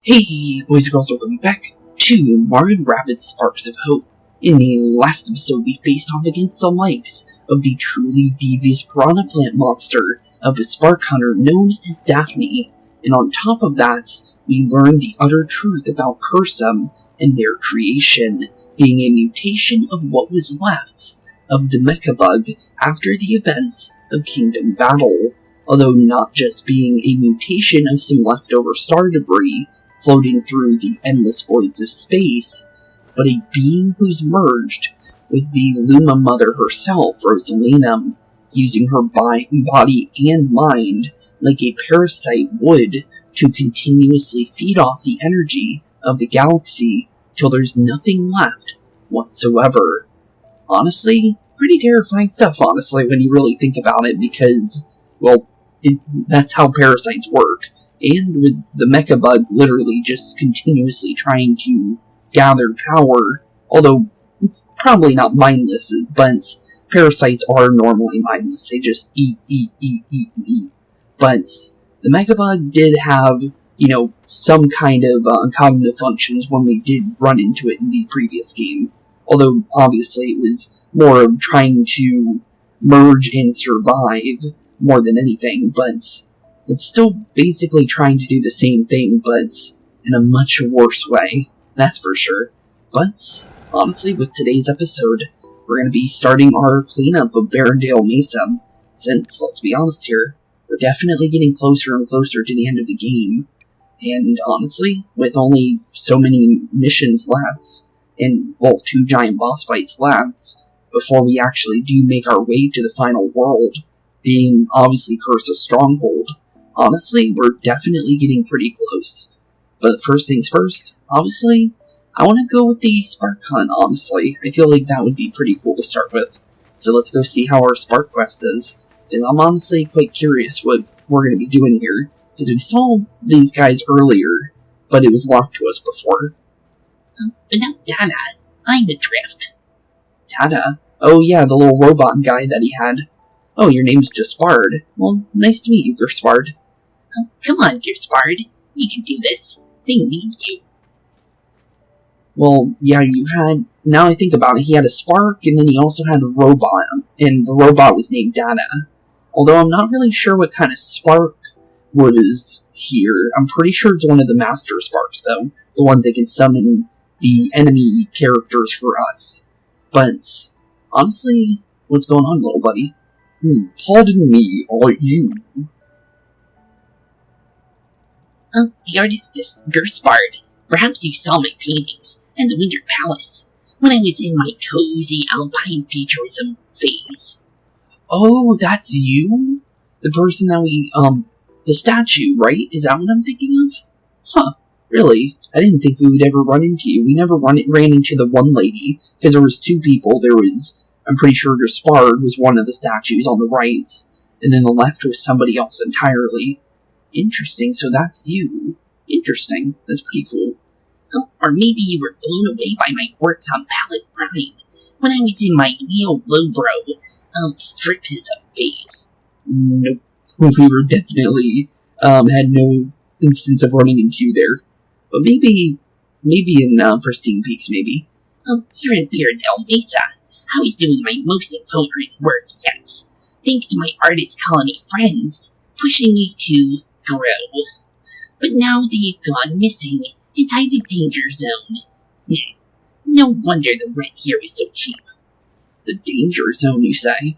Hey, boys and girls, welcome back to Mario Rabbids Sparks of Hope. In the last episode, we faced off against the likes of the truly devious piranha plant monster of a spark hunter known as Daphne, and on top of that, we learned the utter truth about Cursa and their creation, being a mutation of what was left of the mecha bug after the events of Kingdom Battle, although not just being a mutation of some leftover star debris floating through the endless voids of space, but a being who's merged with the Luma Mother herself, Rosalina, using her body and mind like a parasite would to continuously feed off the energy of the galaxy till there's nothing left whatsoever. Honestly, pretty terrifying stuff, honestly, when you really think about it, because, well, that's how parasites work. And with the mecha bug literally just continuously trying to gather power, although it's probably not mindless, but parasites are normally mindless. They just eat. But the mecha bug did have, some kind of cognitive functions when we did run into it in the previous game. Although, obviously, it was more of trying to merge and survive more than anything, but it's still basically trying to do the same thing, but in a much worse way, that's for sure. But, honestly, with today's episode, we're going to be starting our cleanup of Barrendale Mesa, since, let's be honest here, we're definitely getting closer and closer to the end of the game, and honestly, with only so many missions left, and, well, 2 giant boss fights left, before we actually do make our way to the final world, being obviously Cursa's stronghold, honestly, we're definitely getting pretty close. But first things first, obviously, I want to go with the Spark Hunt, honestly. I feel like that would be pretty cool to start with. So let's go see how our Spark Quest is, because I'm honestly quite curious what we're going to be doing here, because we saw these guys earlier, but it was locked to us before. Without Dada, I'm adrift. Dada? Oh yeah, the little robot guy that he had. Oh, your name's Gaspard. Well, nice to meet you, Gaspard. Come on, Gaspard. You can do this. They need you. Well, yeah, you had... Now I think about it, he had a spark, and then he also had a robot, and the robot was named Dada. Although I'm not really sure what kind of spark was here. I'm pretty sure it's one of the Master Sparks, though. The ones that can summon the enemy characters for us. But, honestly, what's going on, little buddy? Pardon me, are you? The artist Gaspard. Perhaps you saw my paintings and the Winter Palace when I was in my cozy alpine futurism phase. Oh, that's you? The person that we, the statue, right? Is that what I'm thinking of? Huh, really? I didn't think we would ever run into you. We never ran into the one lady, because there was 2 people. There was, I'm pretty sure Gaspard was one of the statues on the right, and then the left was somebody else entirely. Interesting, so that's you. Interesting, that's pretty cool. Or maybe you were blown away by my works on palette Prime when I was in my neo-lowbrow, stripism phase. Nope. We were definitely, had no instance of running into you there. But maybe in, Pristine Peaks, maybe. Here in Barrendale Mesa, I was doing my most important work yet, thanks to my artist colony friends pushing me to grow. But now they've gone missing inside the danger zone. No wonder the rent here is so cheap. The danger zone, you say?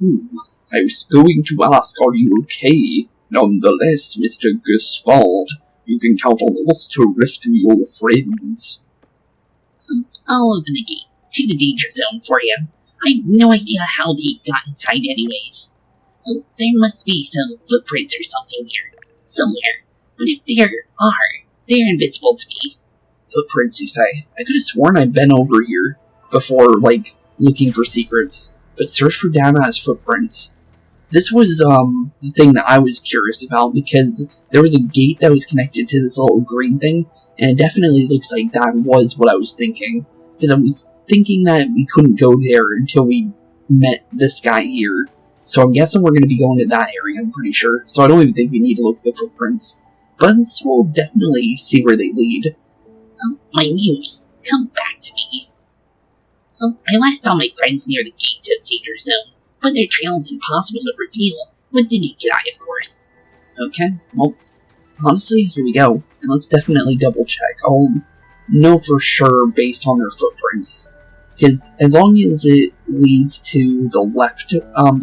I was going to ask, are you okay? Nonetheless, Mr. Gaspard, you can count on us to rescue your friends. I'll open the gate to the danger zone for you. I have no idea how they got inside anyways. There must be some footprints or something here, somewhere. But if there are, they're invisible to me. Footprints, you say? I could have sworn I'd been over here before, looking for secrets. But search for Dada's footprints. This was, the thing that I was curious about, because there was a gate that was connected to this little green thing, and it definitely looks like that was what I was thinking. Because I was thinking that we couldn't go there until we met this guy here. So I'm guessing we're going to be going to that area, I'm pretty sure. So I don't even think we need to look at the footprints. but we'll definitely see where they lead. My muse, come back to me. I last saw my friends near the gate to the danger zone, but their trail is impossible to reveal with the naked eye, of course. Okay, well, honestly, here we go. And let's definitely double check. I'll know for sure based on their footprints. Because as long as it leads to the left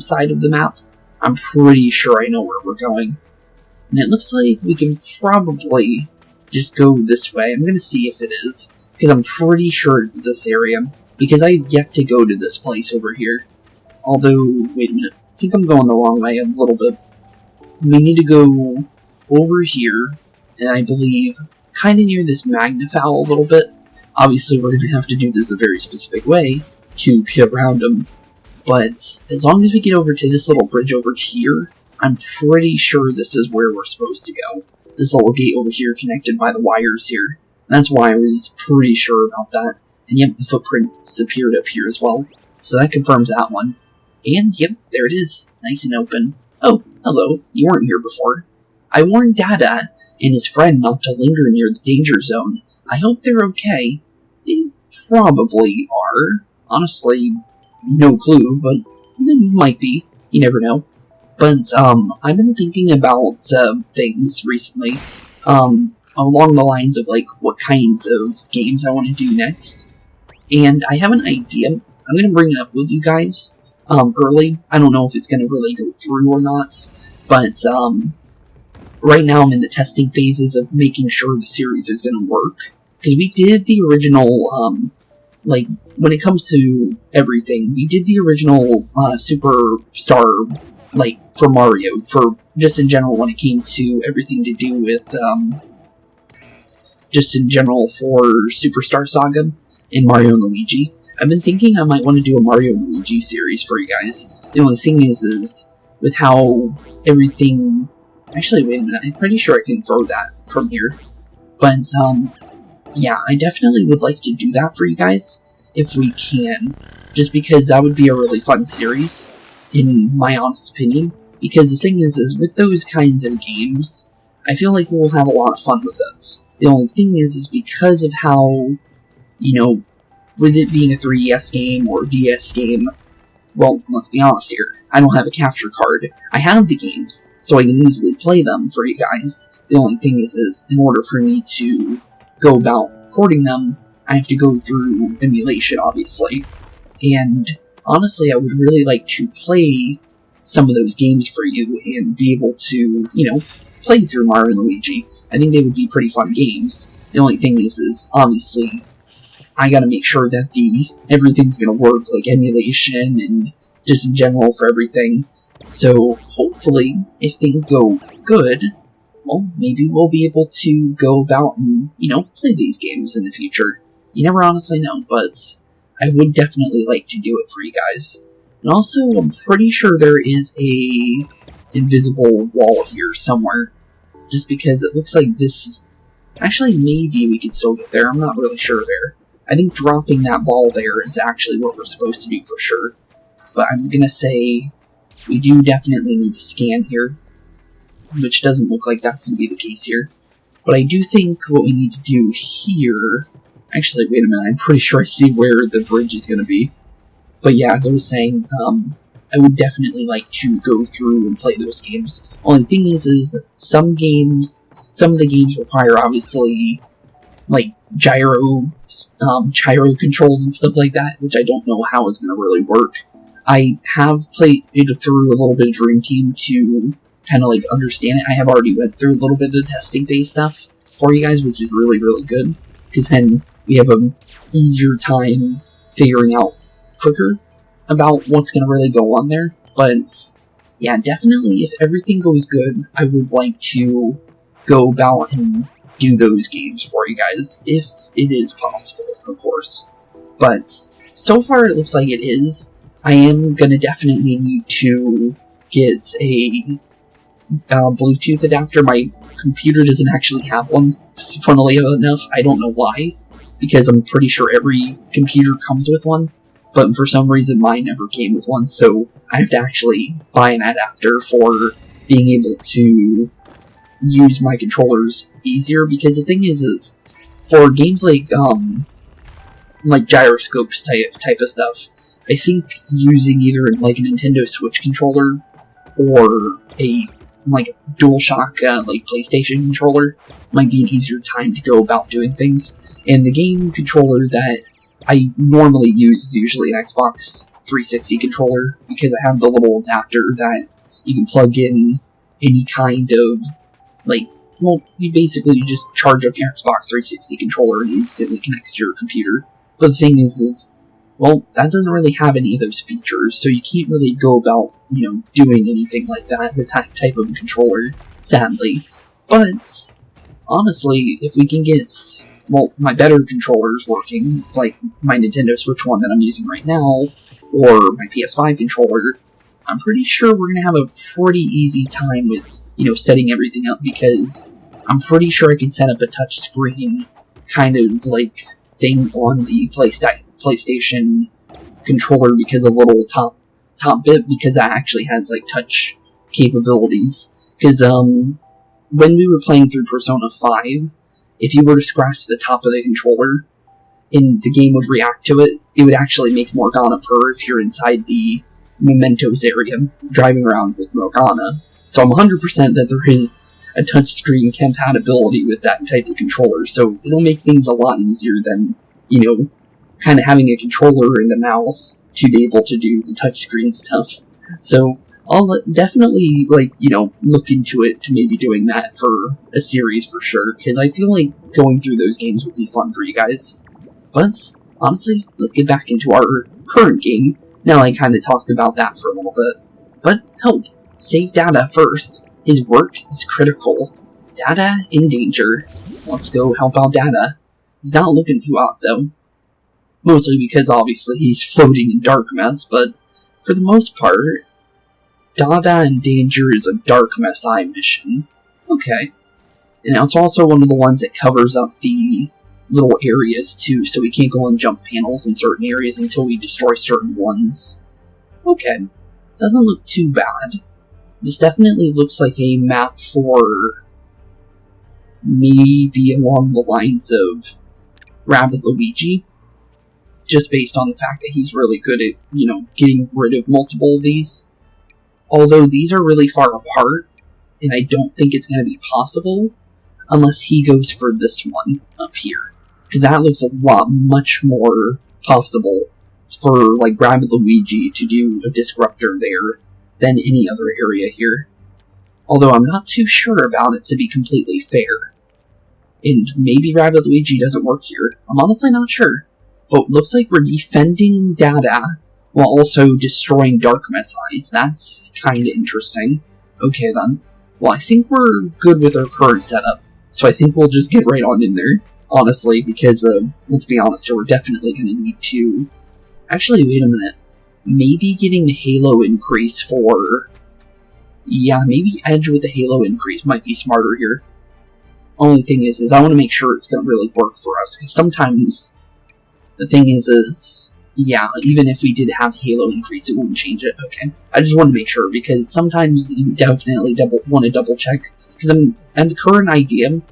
side of the map, I'm pretty sure I know where we're going. And it looks like we can probably just go this way. I'm going to see if it is, because I'm pretty sure it's this area, because I've yet to go to this place over here. Although, wait a minute, I think I'm going the wrong way a little bit. We need to go over here, and I believe kind of near this Magnifal a little bit. Obviously, we're going to have to do this a very specific way to get around them. But as long as we get over to this little bridge over here, I'm pretty sure this is where we're supposed to go. This little gate over here connected by the wires here. That's why I was pretty sure about that. And yep, the footprints appeared up here as well. So that confirms that one. And yep, there it is. Nice and open. Oh, hello. You weren't here before. I warned Dada and his friend not to linger near the danger zone. I hope they're okay. They probably are. Honestly, no clue, but they might be. You never know. But, I've been thinking about, things recently, along the lines of, like, what kinds of games I want to do next. And I have an idea. I'm gonna bring it up with you guys, early. I don't know if it's gonna really go through or not, but, right now I'm in the testing phases of making sure the series is gonna work. Because we did the original, like, when it comes to everything, we did the original, Superstar, like, for Mario, for just in general when it came to everything to do with, just in general for Superstar Saga and Mario and Luigi. I've been thinking I might want to do a Mario and Luigi series for you guys. The only thing is with how everything... Actually, wait a minute, I'm pretty sure I can throw that from here. But, yeah, I definitely would like to do that for you guys, if we can. Just because that would be a really fun series, in my honest opinion. Because the thing is with those kinds of games, I feel like we'll have a lot of fun with this. The only thing is because of how, you know, with it being a 3DS game or DS game, well, let's be honest here, I don't have a capture card. I have the games, so I can easily play them for you guys. The only thing is in order for me to go about recording them, I have to go through emulation, obviously. And honestly, I would really like to play some of those games for you and be able to, you know, play through Mario and Luigi. I think they would be pretty fun games. The only thing is obviously, I gotta make sure that everything's gonna work, like emulation and just in general for everything. So, hopefully, if things go good, well, maybe we'll be able to go about and, you know, play these games in the future. You never honestly know, but I would definitely like to do it for you guys. And also, I'm pretty sure there is a invisible wall here somewhere. Just because it looks like this... Actually, maybe we could still get there. I'm not really sure there. I think dropping that ball there is actually what we're supposed to do for sure. But I'm gonna say we do definitely need to scan here. Which doesn't look like that's gonna be the case here. But I do think what we need to do here... Actually, wait a minute, I'm pretty sure I see where the bridge is gonna be. But yeah, as I was saying, I would definitely like to go through and play those games. Only thing is some of the games require, obviously, like, gyro controls and stuff like that, which I don't know how it's gonna really work. I have played it through a little bit of Dream Team to kind of, like, understand it. I have already went through a little bit of the testing phase stuff for you guys, which is really, really good, because then we have an easier time figuring out quicker about what's going to really go on there. But yeah, definitely if everything goes good, I would like to go about and do those games for you guys, if it is possible, of course. But so far it looks like it is. I am going to definitely need to get a Bluetooth adapter. My computer doesn't actually have one, funnily enough. I don't know why, because I'm pretty sure every computer comes with one, but for some reason mine never came with one, so I have to actually buy an adapter for being able to, you use my controllers easier, because the thing is for games like gyroscopes type of stuff, I think using either like a Nintendo Switch controller or a DualShock PlayStation controller might be an easier time to go about doing things. And the game controller that I normally use is usually an Xbox 360 controller, because I have the little adapter that you can plug in any kind of, you basically just charge up your Xbox 360 controller and it instantly connects to your computer. But the thing is, that doesn't really have any of those features, so you can't really go about, doing anything like that with that type of controller, sadly. But, honestly, if we can get, my better controllers working, like my Nintendo Switch one that I'm using right now, or my PS5 controller, I'm pretty sure we're going to have a pretty easy time with, setting everything up, because I'm pretty sure I can set up a touchscreen kind of, thing on the PlayStation controller, because a little top bit, because that actually has, touch capabilities. Because, when we were playing through Persona 5, if you were to scratch the top of the controller, and the game would react to it, it would actually make Morgana purr if you're inside the Mementos area, driving around with Morgana. So I'm 100% that there is a touchscreen compatibility with that type of controller, so it'll make things a lot easier than, kind of having a controller and a mouse to be able to do the touchscreen stuff. So I'll definitely, look into it to maybe doing that for a series for sure, because I feel like going through those games would be fun for you guys. But, honestly, let's get back into our current game. Now I kind of talked about that for a little bit. But, help! Save Dada first. His work is critical. Dada in danger. Let's go help out Dada. He's not looking too hot, though. Mostly because, obviously, he's floating in dark mess, but for the most part, Dada in danger is a dark mess-eye mission. Okay. And it's also one of the ones that covers up the little areas, too, so we can't go on jump panels in certain areas until we destroy certain ones. Okay. Doesn't look too bad. This definitely looks like a map for maybe along the lines of Rabbid Luigi, just based on the fact that he's really good at, getting rid of multiple of these. Although these are really far apart, and I don't think it's going to be possible unless he goes for this one up here. Because that looks much more possible for, Rabbid Luigi to do a disruptor there than any other area here. Although I'm not too sure about it, to be completely fair. And maybe Rabbid Luigi doesn't work here. I'm honestly not sure. But looks like we're defending Dada while also destroying Dark Mess Eyes. That's kinda interesting. Okay then. Well, I think we're good with our current setup, so I think we'll just get right on in there. Honestly, because, let's be honest here, we're definitely gonna need to... Actually, wait a minute. Maybe getting the Halo increase for... Yeah, maybe Edge with the Halo increase might be smarter here. Only thing is I want to make sure it's gonna really work for us, because sometimes... The thing is, yeah, even if we did have Halo increase, it wouldn't change it. Okay, I just want to make sure, because sometimes you definitely want to double check. Because and the current idea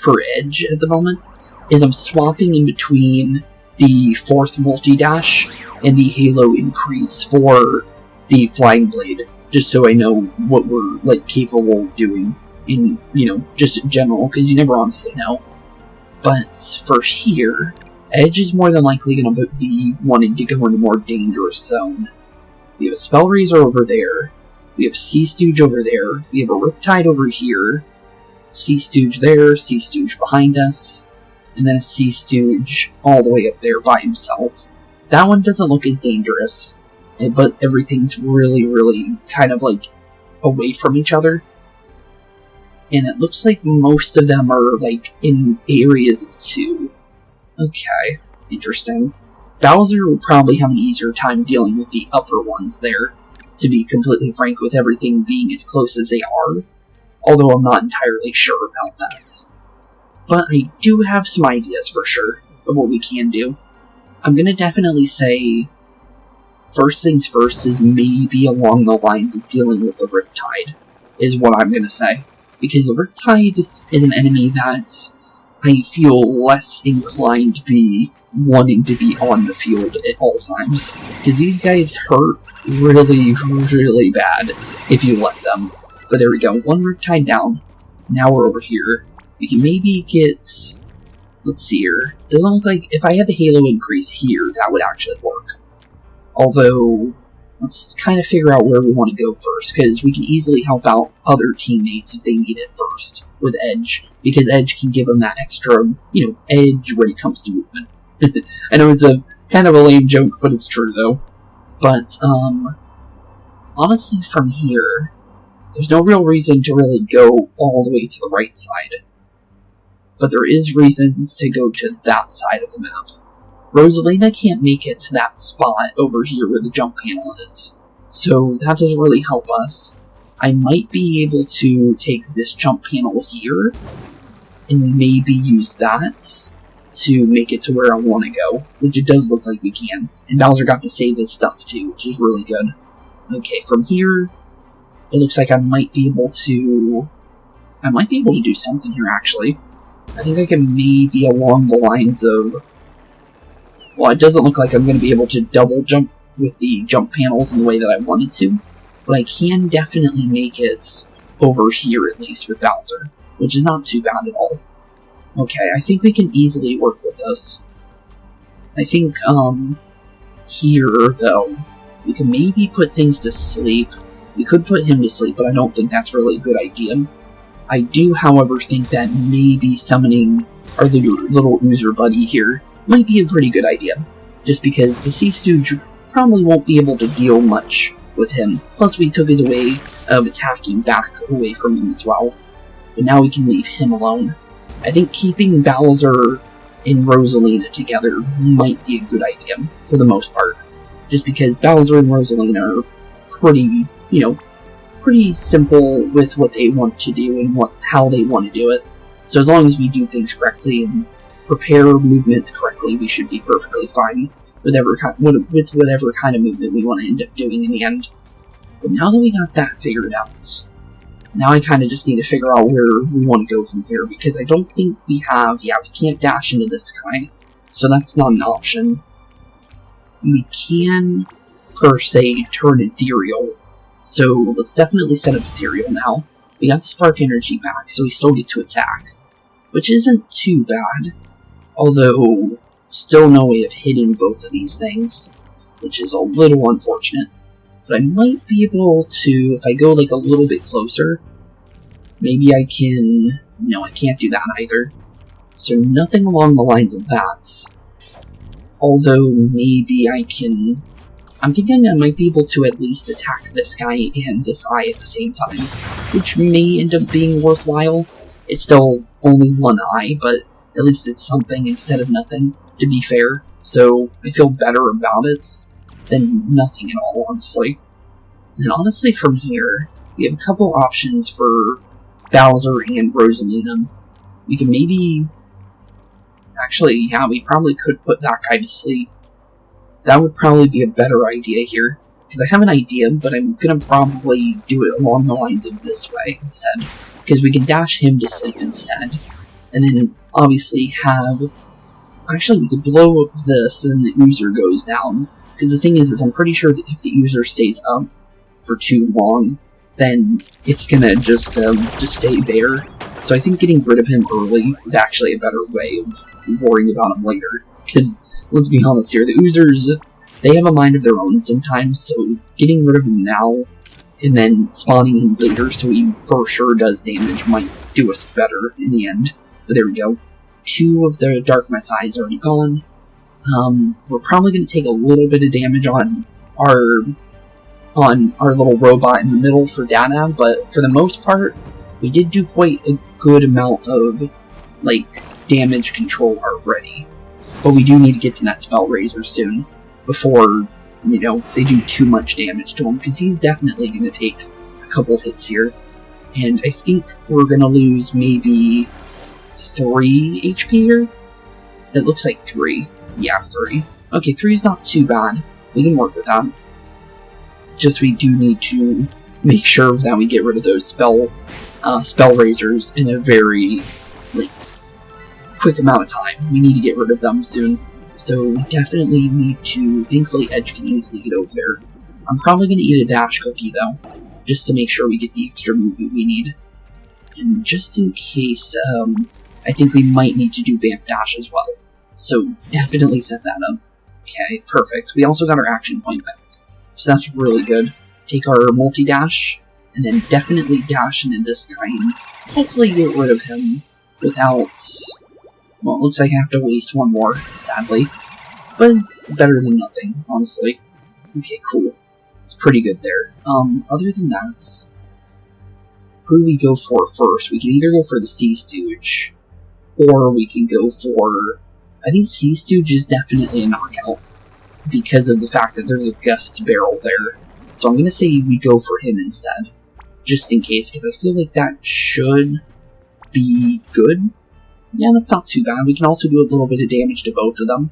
for Edge at the moment is I'm swapping in between the 4th multi-dash and the Halo increase for the Flying Blade, just so I know what we're capable of doing in, just in general, because you never honestly know. But for here, Edge is more than likely going to be wanting to go in a more dangerous zone. We have a Spell Razor over there. We have a Sea Stooge over there. We have a Riptide over here. Sea Stooge there. Sea Stooge behind us. And then a Sea Stooge all the way up there by himself. That one doesn't look as dangerous, but everything's really, really kind of away from each other. And it looks like most of them are in areas of 2. Okay, interesting. Bowser would probably have an easier time dealing with the upper ones there, to be completely frank, with everything being as close as they are, although I'm not entirely sure about that. But I do have some ideas for sure of what we can do. I'm gonna definitely say, first things first is maybe along the lines of dealing with the Riptide, is what I'm gonna say. because the Riptide is an enemy that I feel less inclined to be wanting to be on the field at all times, because these guys hurt really, really bad if you let them. But there we go, one Riptide down. Now we're over here. We can maybe get... Let's see here. Doesn't look like... If I had the Halo increase here, that would actually work. Although, let's kind of figure out where we want to go first, because we can easily help out other teammates if they need it first, with Edge. Because Edge can give them that extra, edge when it comes to movement. I know it's a kind of a lame joke, but it's true, though. But, honestly, from here, there's no real reason to really go all the way to the right side. But there is reasons to go to that side of the map. Rosalina can't make it to that spot over here where the jump panel is, so that doesn't really help us. I might be able to take this jump panel here, and maybe use that to make it to where I want to go, which it does look like we can. And Bowser got to save his stuff too, which is really good. Okay, from here, it looks like I might be able to do something here, actually. I think I can maybe along the lines of... Well, it doesn't look like I'm going to be able to double jump with the jump panels in the way that I wanted to, but I can definitely make it over here, at least, with Bowser, which is not too bad at all. Okay, I think we can easily work with this. I think, here, though, we can maybe put things to sleep. We could put him to sleep, but I don't think that's really a good idea. I do, however, think that maybe summoning our little Oozer buddy here might be a pretty good idea, just because the Sea Stooge probably won't be able to deal much with him. Plus, we took his way of attacking back away from him as well. But now we can leave him alone. I think keeping Bowser and Rosalina together might be a good idea, for the most part. Just because Bowser and Rosalina are pretty, pretty simple with what they want to do and how they want to do it. So as long as we do things correctly and prepare movements correctly, we should be perfectly fine with whatever kind of movement we want to end up doing in the end. But now that we got that figured out, now I kind of just need to figure out where we want to go from here, because I don't think we have... Yeah, we can't dash into this guy, so that's not an option. We can, per se, turn ethereal, so let's definitely set up ethereal now. We got the spark energy back, so we still get to attack, which isn't too bad. Although, still no way of hitting both of these things, which is a little unfortunate. But I might be able to, if I go like a little bit closer, maybe I can... No, I can't do that either. So nothing along the lines of that. Although maybe I can... I'm thinking I might be able to at least attack this guy and this eye at the same time, which may end up being worthwhile. It's still only one eye, but at least it's something instead of nothing, to be fair. So I feel better about it than nothing at all, honestly. And honestly, from here, we have a couple options for Bowser and Rosalina. We can maybe... Actually, yeah, we probably could put that guy to sleep. That would probably be a better idea here, because I have an idea, but I'm gonna probably do it along the lines of this way instead, because we can dash him to sleep instead, and then obviously have... Actually, we could blow up this, and the Oozer goes down, because the thing is I'm pretty sure that if the Oozer stays up for too long, then it's gonna just stay there. So I think getting rid of him early is actually a better way of worrying about him later, because let's be honest here, the Oozers, they have a mind of their own sometimes, so getting rid of him now, and then spawning him later so he for sure does damage might do us better in the end. But there we go. 2 of the Dark Messiahs already gone. We're probably going to take a little bit of damage on our little robot in the middle for data, but for the most part, we did do quite a good amount of, damage control already. But we do need to get to that Spell Razor soon, before, they do too much damage to him, because he's definitely going to take a couple hits here. And I think we're going to lose maybe 3 HP here? It looks like 3. Yeah, 3. Okay, 3 is not too bad. We can work with that. Just we do need to make sure that we get rid of those spell spell raisers in a very, like, quick amount of time. We need to get rid of them soon. So we definitely need to, thankfully Edge can easily get over there. I'm probably going to eat a dash cookie though, just to make sure we get the extra movement we need. And just in case, I think we might need to do Vamp Dash as well. So definitely set that up. Okay, perfect. We also got our action point back. So that's really good. Take our multi-dash, and then definitely dash into this guy and hopefully get rid of him without... Well, it looks like I have to waste one more, sadly. But better than nothing, honestly. Okay, cool. It's pretty good there. Other than that, who do we go for first? We can either go for the Sea Stooge, or we can go for... I think Sea Stooge is definitely a knockout, because of the fact that there's a Gust barrel there. So I'm going to say we go for him instead, just in case, because I feel like that should be good. Yeah, that's not too bad. We can also do a little bit of damage to both of them.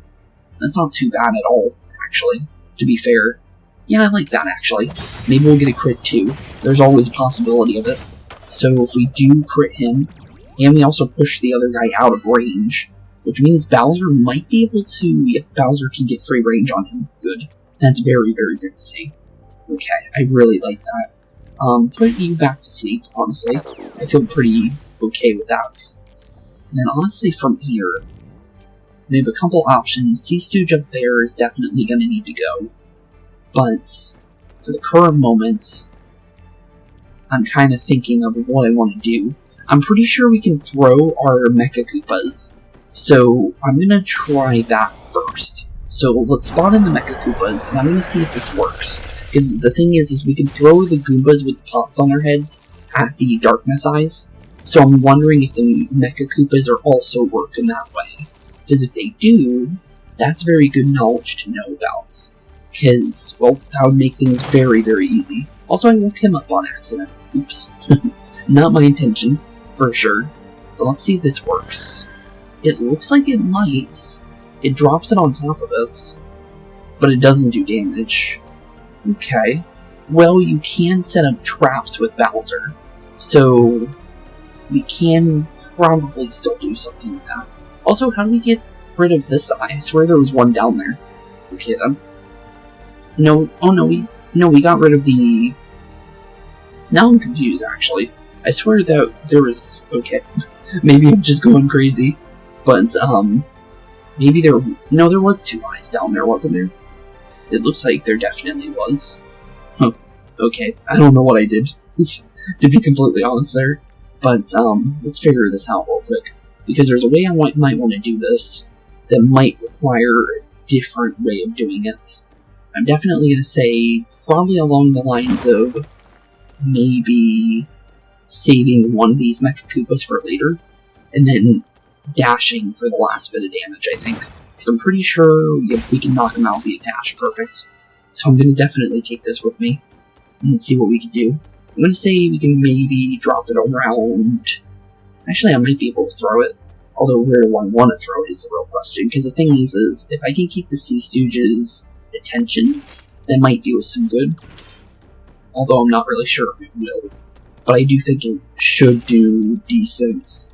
That's not too bad at all, actually, to be fair. Yeah, I like that, actually. Maybe we'll get a crit, too. There's always a possibility of it. So if we do crit him, and we also push the other guy out of range, which means Bowser might be able to... Yep, Bowser can get free range on him. Good. That's very, very good to see. Okay, I really like that. Put you back to sleep, honestly. I feel pretty okay with that. And then honestly, from here, we have a couple options. Sea Stooge up there is definitely going to need to go. But for the current moment, I'm kind of thinking of what I want to do. I'm pretty sure we can throw our Mecha Koopas. So I'm going to try that first. So let's spawn in the Mecha Koopas, and I'm going to see if this works. Because the thing is we can throw the Goombas with the pots on their heads at the Dark Messiahs. So I'm wondering if the Mecha Koopas are also working that way. Because if they do, that's very good knowledge to know about. Because, well, that would make things very, very easy. Also, I woke him up on accident. Oops. Not my intention, for sure. But let's see if this works. It looks like it might. It drops it on top of it. But it doesn't do damage. Okay. Well, you can set up traps with Bowser. So... we can probably still do something with that. Also, how do we get rid of this eye? I swear there was one down there. Okay, then. No, oh no, we got rid of the... Now I'm confused, actually. I swear that there was... Okay, maybe I'm just going crazy. But, maybe there... No, there was two eyes down there, wasn't there? It looks like there definitely was. Huh. Okay, I don't know what I did, to be completely honest there. But, let's figure this out real quick. Because there's a way I might want to do this that might require a different way of doing it. I'm definitely going to say probably along the lines of maybe saving one of these Mecha Koopas for later, and then dashing for the last bit of damage, I think. Because I'm pretty sure we can knock him out via dash perfect. So I'm going to definitely take this with me and see what we can do. I'm going to say we can maybe drop it around... Actually, I might be able to throw it. Although where do I want to throw it is the real question. Because the thing is if I can keep the Sea Stooge's attention, that might do us some good. Although I'm not really sure if it will. But I do think it should do decent.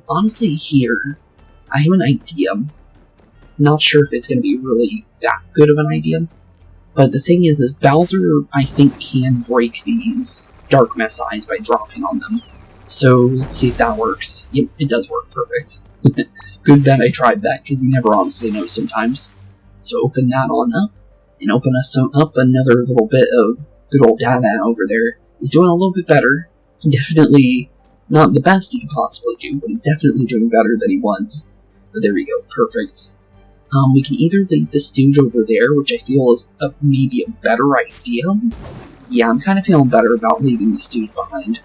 Honestly here, I have an idea. Not sure if it's going to be really that good of an idea. But the thing is Bowser, I think, can break these Dark Messiahs by dropping on them. So, let's see if that works. Yep, it does work. Perfect. Good that I tried that, because you never honestly know sometimes. So open that on up, and open us up another little bit of good old Dada over there. He's doing a little bit better. Definitely not the best he could possibly do, but he's definitely doing better than he was. But there we go. Perfect. We can either leave the Stooge over there, which I feel is maybe a better idea. Yeah, I'm kind of feeling better about leaving the Stooge behind,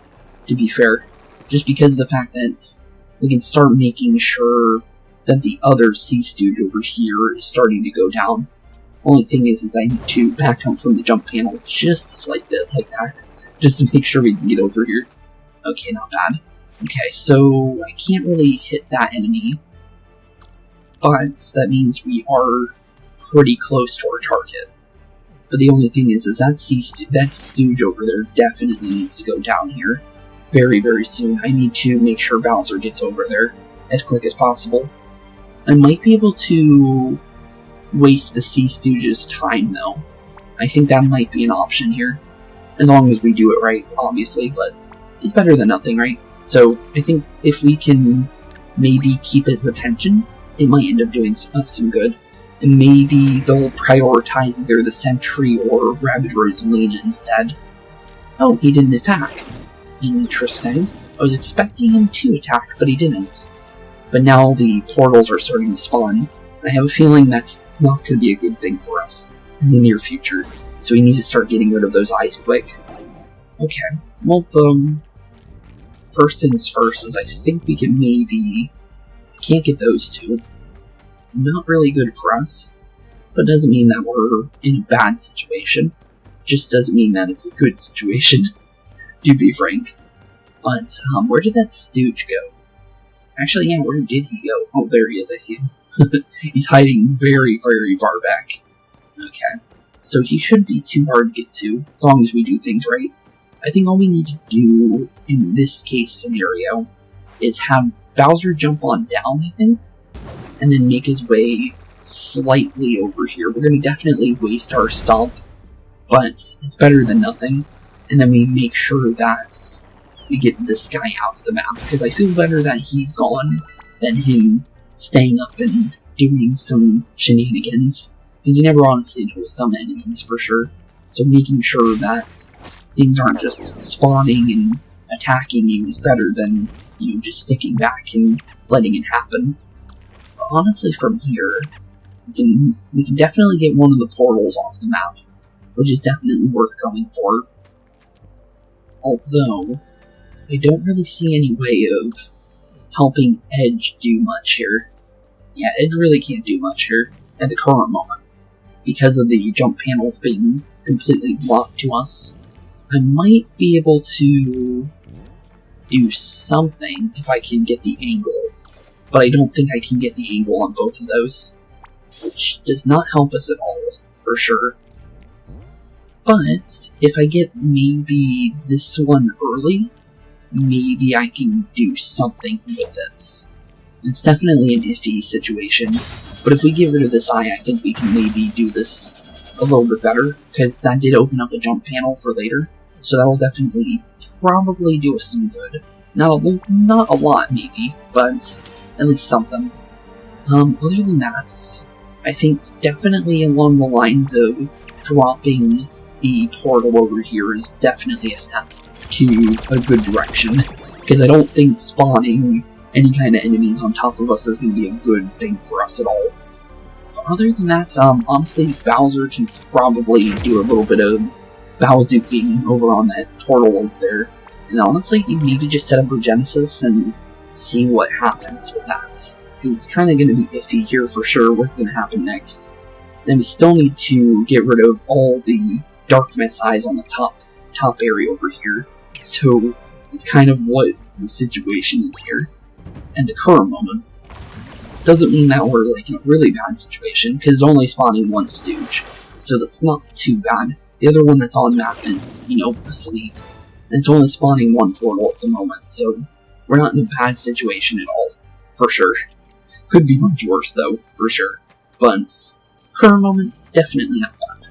to be fair. Just because of the fact that we can start making sure that the other Sea Stooge over here is starting to go down. Only thing is I need to back up from the jump panel just a slight bit like that, just to make sure we can get over here. Okay, not bad. Okay, so I can't really hit that enemy, but that means we are pretty close to our target. But the only thing is that stooge over there definitely needs to go down here very, very soon. I need to make sure Bowser gets over there as quick as possible. I might be able to waste the Sea Stooge's time, though. I think that might be an option here. As long as we do it right, obviously, but it's better than nothing, right? So, I think if we can maybe keep his attention, it might end up doing us some good. And maybe they'll prioritize either the Sentry or Rabbid Rosalina instead. Oh, he didn't attack. Interesting. I was expecting him to attack, but he didn't. But now the portals are starting to spawn. I have a feeling that's not going to be a good thing for us in the near future. So we need to start getting rid of those eyes quick. Okay, well, first things first is I think we can maybe... Can't get those two. Not really good for us, but doesn't mean that we're in a bad situation. Just doesn't mean that it's a good situation, to be frank. But, where did that stooge go? Actually, yeah, where did he go? Oh, there he is, I see him. He's hiding very, very far back. Okay, so he shouldn't be too hard to get to, as long as we do things right. I think all we need to do in this case scenario is have Bowser jump on down, I think, and then make his way slightly over here. We're going to definitely waste our stomp, but it's better than nothing. And then we make sure that we get this guy out of the map, because I feel better that he's gone than him staying up and doing some shenanigans, because you never honestly know with some enemies for sure. So making sure that things aren't just spawning and attacking you is better than, you know, just sticking back and letting it happen. Honestly, from here, we can definitely get one of the portals off the map, which is definitely worth going for. Although, I don't really see any way of helping Edge do much here. Yeah, Edge really can't do much here at the current moment, because of the jump panels being completely blocked to us. I might be able to do something if I can get the angle, but I don't think I can get the angle on both of those, which does not help us at all, for sure. But if I get maybe this one early, maybe I can do something with it. It's definitely an iffy situation, but if we get rid of this eye, I think we can maybe do this a little bit better, because that did open up a jump panel for later, so that'll definitely probably do us some good. Not a lot, maybe, but at least something. Other than that, I think definitely along the lines of dropping the portal over here is definitely a step to a good direction, because I don't think spawning any kind of enemies on top of us is going to be a good thing for us at all. But other than that, honestly, Bowser can probably do a little bit of Bowzooking over on that portal over there, and honestly, you maybe just set up Regenesis and see what happens with that, because it's kind of going to be iffy here for sure what's going to happen next. Then we still need to get rid of all the Dark Mess eyes on the top area over here, so it's kind of what the situation is here. And the current moment doesn't mean that we're like in a really bad situation, because it's only spawning one stooge, so that's not too bad. The other one that's on map is, you know, asleep, and it's only spawning one portal at the moment, so we're not in a bad situation at all, for sure. Could be much worse though, for sure. But current moment, definitely not bad.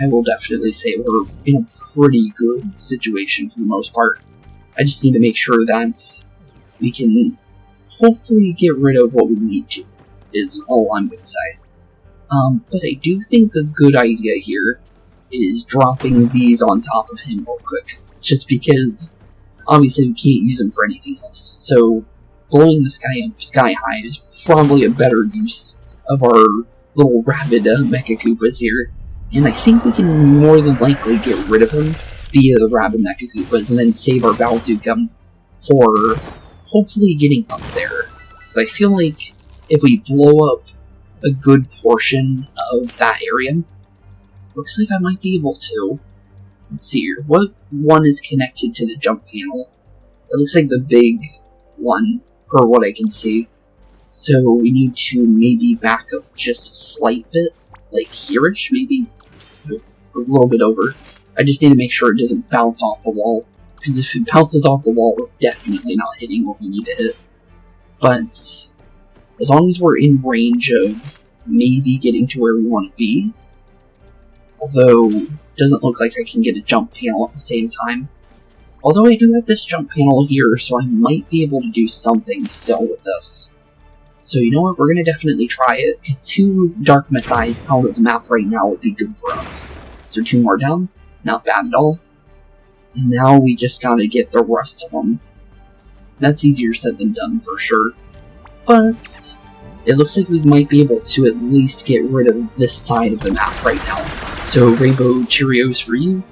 I will definitely say we're in a pretty good situation for the most part. I just need to make sure that we can hopefully get rid of what we need to, is all I'm going to say. But I do think a good idea here is dropping these on top of him real quick, just because obviously we can't use them for anything else, so blowing this guy up sky high is probably a better use of our little Rabbid Mecha Koopas here, and I think we can more than likely get rid of him via the Rabbid Mecha Koopas and then save our Bowzookum for hopefully getting up there, because I feel like if we blow up a good portion of that area, looks like I might be able to. Let's see here, what one is connected to the jump panel? It looks like the big one, for what I can see. So we need to maybe back up just a slight bit, like here-ish maybe? little bit over. I just need to make sure it doesn't bounce off the wall. Because if it bounces off the wall, we're definitely not hitting what we need to hit. But as long as we're in range of maybe getting to where we want to be, although it doesn't look like I can get a jump panel at the same time. Although I do have this jump panel here, so I might be able to do something still with this. So you know what, we're going to definitely try it, because 2 Dark Messiahs out of the map right now would be good for us. So 2 more down, not bad at all. And now we just gotta get the rest of them. That's easier said than done for sure. But it looks like we might be able to at least get rid of this side of the map right now. So Rainbow Cheerios for you.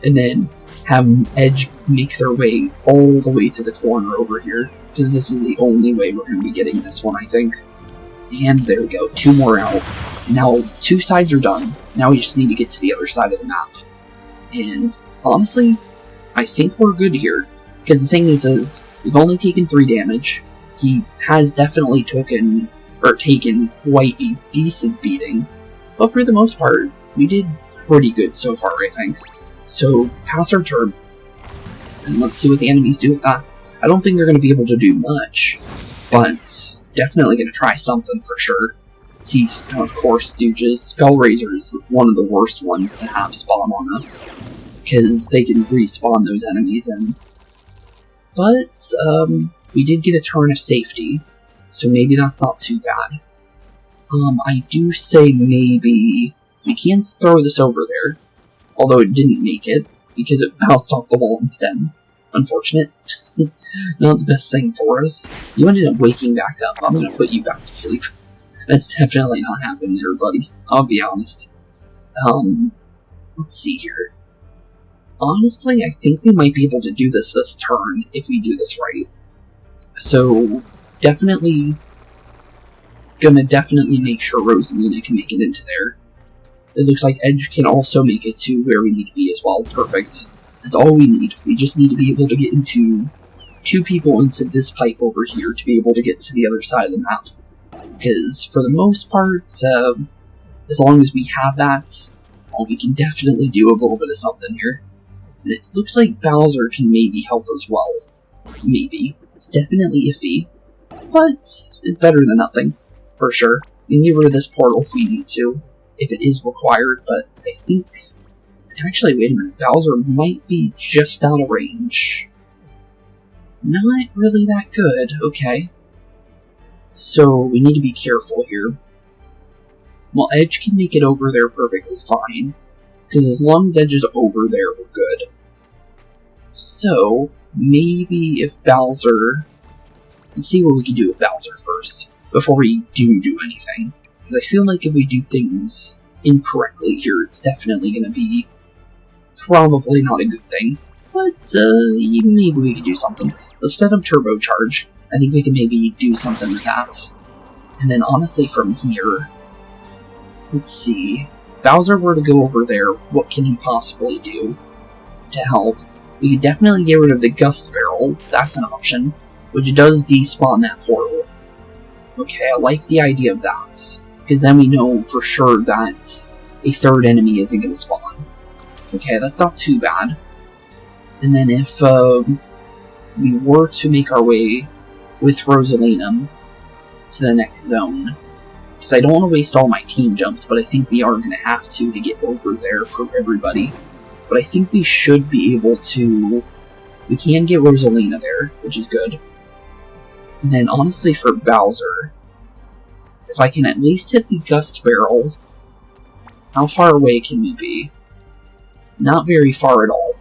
And then have Edge make their way all the way to the corner over here. Because this is the only way we're going to be getting this one, I think. And there we go, 2 more out. Now 2 sides are done. Now we just need to get to the other side of the map. And honestly, I think we're good here. Because the thing is we've only taken 3 damage. He has definitely taken quite a decent beating. But for the most part, we did pretty good so far, I think. So, pass our turn. And let's see what the enemies do with that. I don't think they're going to be able to do much, but definitely going to try something for sure. Cease, of course, Stooges. Spellraiser is one of the worst ones to have spawn on us, because they can respawn those enemies in. But, we did get a turn of safety, so maybe that's not too bad. I do say maybe we can throw this over there, although it didn't make it, because it bounced off the wall instead. Unfortunate. Not the best thing for us. You ended up waking back up. I'm gonna put you back to sleep. That's definitely not happening there, buddy. I'll be honest. Let's see here. Honestly, I think we might be able to do this turn if we do this right. So, gonna definitely make sure Rosalina can make it into there. It looks like Edge can also make it to where we need to be as well. Perfect. That's all we need. We just need to be able to get into 2 people into this pipe over here to be able to get to the other side of the map. Because for the most part, as long as we have that, we can definitely do a little bit of something here. And it looks like Bowser can maybe help as well. Maybe. It's definitely iffy. But it's better than nothing. For sure. We can get rid of this portal if we need to. If it is required, but I think... Actually, wait a minute. Bowser might be just out of range. Not really that good. Okay. So, we need to be careful here. Well, Edge can make it over there perfectly fine. Because as long as Edge is over there, we're good. So, maybe if Bowser... Let's see what we can do with Bowser first, before we do anything. Because I feel like if we do things incorrectly here, it's definitely going to be probably not a good thing. But, maybe we could do something. Let's let him turbocharge. I think we can maybe do something with that. And then, honestly, from here... Let's see. If Bowser were to go over there, what can he possibly do to help? We could definitely get rid of the Gust Barrel. That's an option. Which does despawn that portal. Okay, I like the idea of that. Because then we know for sure that a 3rd enemy isn't going to spawn. Okay, that's not too bad. And then if we were to make our way with Rosalina to the next zone, because I don't want to waste all my team jumps, but I think we are going to have to get over there for everybody. But I think we should be able to... We can get Rosalina there, which is good. And then honestly for Bowser, if I can at least hit the Gust Barrel, how far away can we be? Not very far at all.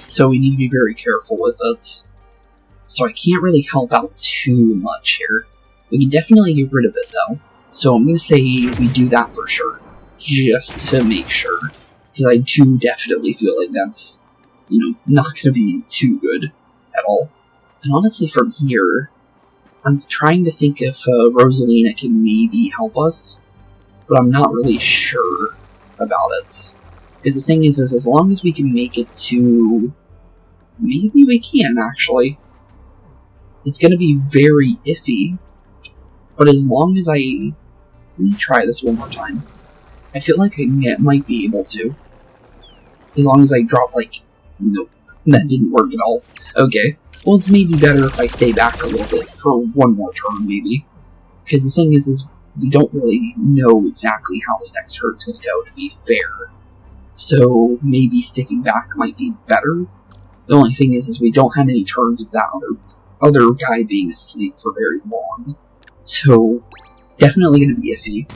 So we need to be very careful with it. So I can't really help out too much here. We can definitely get rid of it though. So I'm going to say we do that for sure. Just to make sure. Because I do definitely feel like that's, not going to be too good at all. And honestly from here, I'm trying to think if Rosalina can maybe help us. But I'm not really sure about it. Because the thing is as long as we can make it to... Maybe we can, actually. It's going to be very iffy. But as long as I... Let me try this one more time. I feel like I might be able to. As long as I drop, like... Nope. That didn't work at all. Okay. Well, it's maybe better if I stay back a little bit for one more turn, maybe. Because the thing is we don't really know exactly how this next turn's going to go, to be fair. So, maybe sticking back might be better. The only thing is we don't have any turns of that other guy being asleep for very long. So, definitely going to be iffy.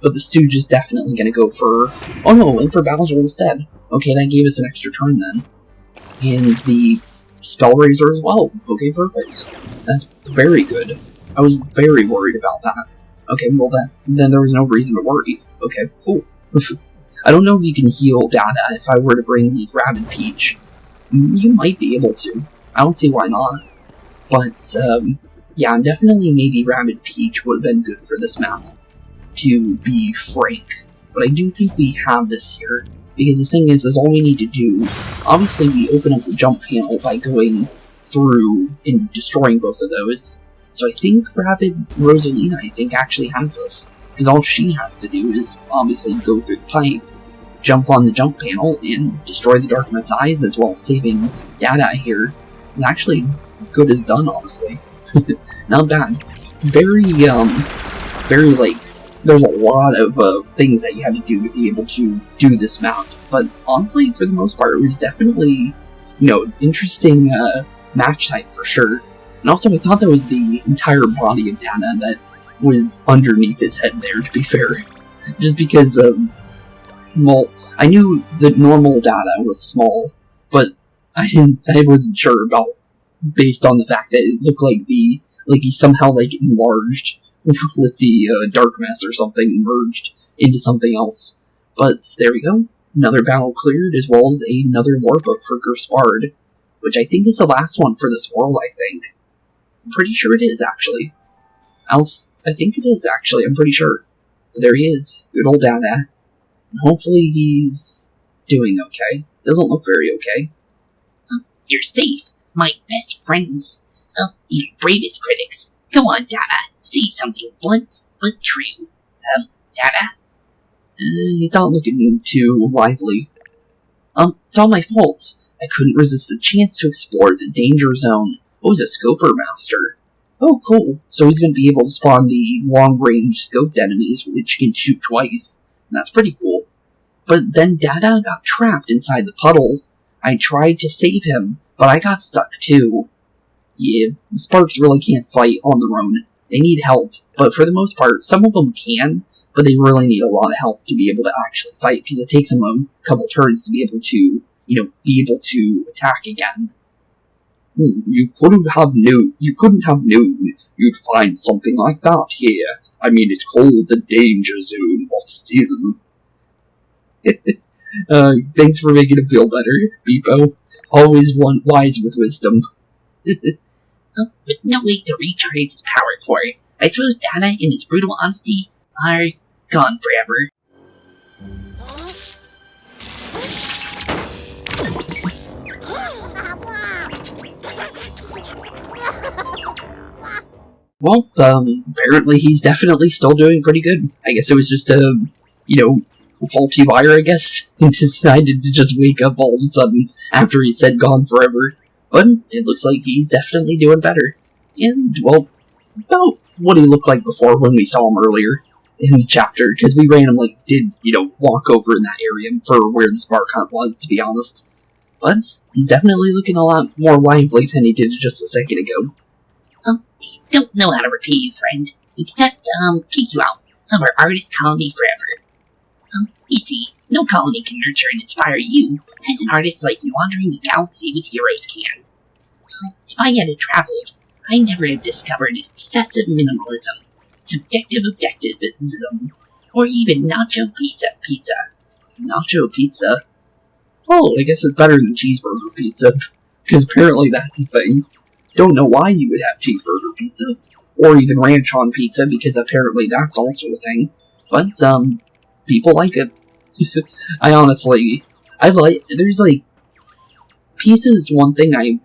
But the Stooge is definitely going to go for... Oh no, went for Bowser instead. Okay, that gave us an extra turn then. And the Spell Razor as well. Okay, perfect. That's very good. I was very worried about that. Okay, well then there was no reason to worry. Okay, cool. I don't know if you can heal Dada if I were to bring, like, Rabbid Peach. You might be able to. I don't see why not. But, yeah, definitely maybe Rabbid Peach would have been good for this map, to be frank. But I do think we have this here, because the thing is all we need to do, obviously we open up the jump panel by going through and destroying both of those. So I think Rabbid Rosalina, actually has this. Because all she has to do is obviously go through the pipe, jump on the jump panel, and destroy the Dark Messiahs, as well as saving Dada here. Is actually good as done, honestly. Not bad. Very, like, there's a lot of things that you had to do to be able to do this map. But honestly, for the most part, it was definitely, interesting match type for sure. And also, I thought that was the entire body of Dada that was underneath his head there, to be fair. Just because, well, I knew that normal Dada was small, but I wasn't sure about, based on the fact that it looked like he somehow, like, enlarged with the Dark Mass or something, and merged into something else. But there we go. Another battle cleared, as well as another lore book for Gerspard, which I think is the last one for this world, I think. I'm pretty sure it is, actually. I think it is, actually. I'm pretty sure. But there he is. Good old Dada. And hopefully he's doing okay. Doesn't look very okay. You're safe. My best friends. Your bravest critics. Go on, Dada. Say something blunt but true. Dada? He's not looking too lively. It's all my fault. I couldn't resist the chance to explore the danger zone. Oh, he's a Scoper Master. Oh, cool. So he's going to be able to spawn the long-range scoped enemies, which can shoot twice. And that's pretty cool. But then Dada got trapped inside the puddle. I tried to save him, but I got stuck too. Yeah, the Sparks really can't fight on their own. They need help, but for the most part, some of them can, but they really need a lot of help to be able to actually fight, because it takes them a couple turns to be able to, attack again. You couldn't have known you'd find something like that here. I mean, it's called the danger zone, but still. Thanks for making it feel better, BeepO. Always one wise with wisdom. But no way to recharge his power core. I suppose Dada and his brutal honesty are gone forever. Well, apparently he's definitely still doing pretty good. I guess it was just a faulty wire, I guess. He decided to just wake up all of a sudden after he said gone forever. But it looks like he's definitely doing better. And, well, about what he looked like before when we saw him earlier in the chapter, because we randomly did, walk over in that area for where the Spark Hunt was, to be honest. But he's definitely looking a lot more lively than he did just a second ago. I don't know how to repay you, friend, except, kick you out of our artist colony forever. You see, no colony can nurture and inspire you as an artist like me wandering the galaxy with heroes can. If I hadn't traveled, I never have discovered excessive minimalism, subjective objectivism, or even nacho pizza. Nacho pizza? Oh, I guess it's better than cheeseburger pizza, because apparently that's a thing. Don't know why you would have cheeseburger pizza, or even ranch on pizza, because apparently that's also a thing. But, people like it. There's, pizza is one thing I'm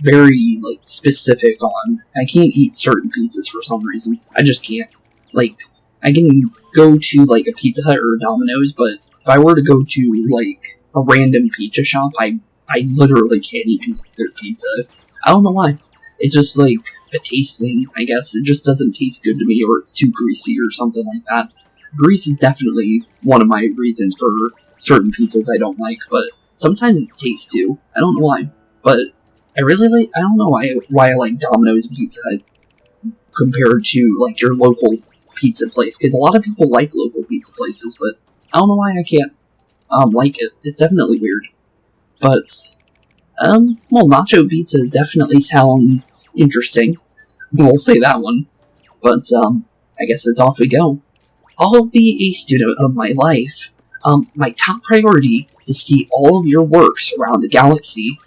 very, specific on. I can't eat certain pizzas for some reason. I just can't. I can go to, like, a Pizza Hut or a Domino's, but if I were to go to, like, a random pizza shop, I literally can't even eat their pizza. I don't know why. It's just, like, a taste thing, I guess. It just doesn't taste good to me, or it's too greasy or something like that. Grease is definitely one of my reasons for certain pizzas I don't like, but sometimes it's taste too. I don't know why. But I really like, I don't know why I like Domino's and Pizza Hut compared to, like, your local pizza place, because a lot of people like local pizza places, but I don't know why I can't like it. It's definitely weird. But well, nacho pizza definitely sounds interesting. We'll say that one. But I guess it's off we go. I'll be a student of my life. My top priority is to see all of your works around the galaxy.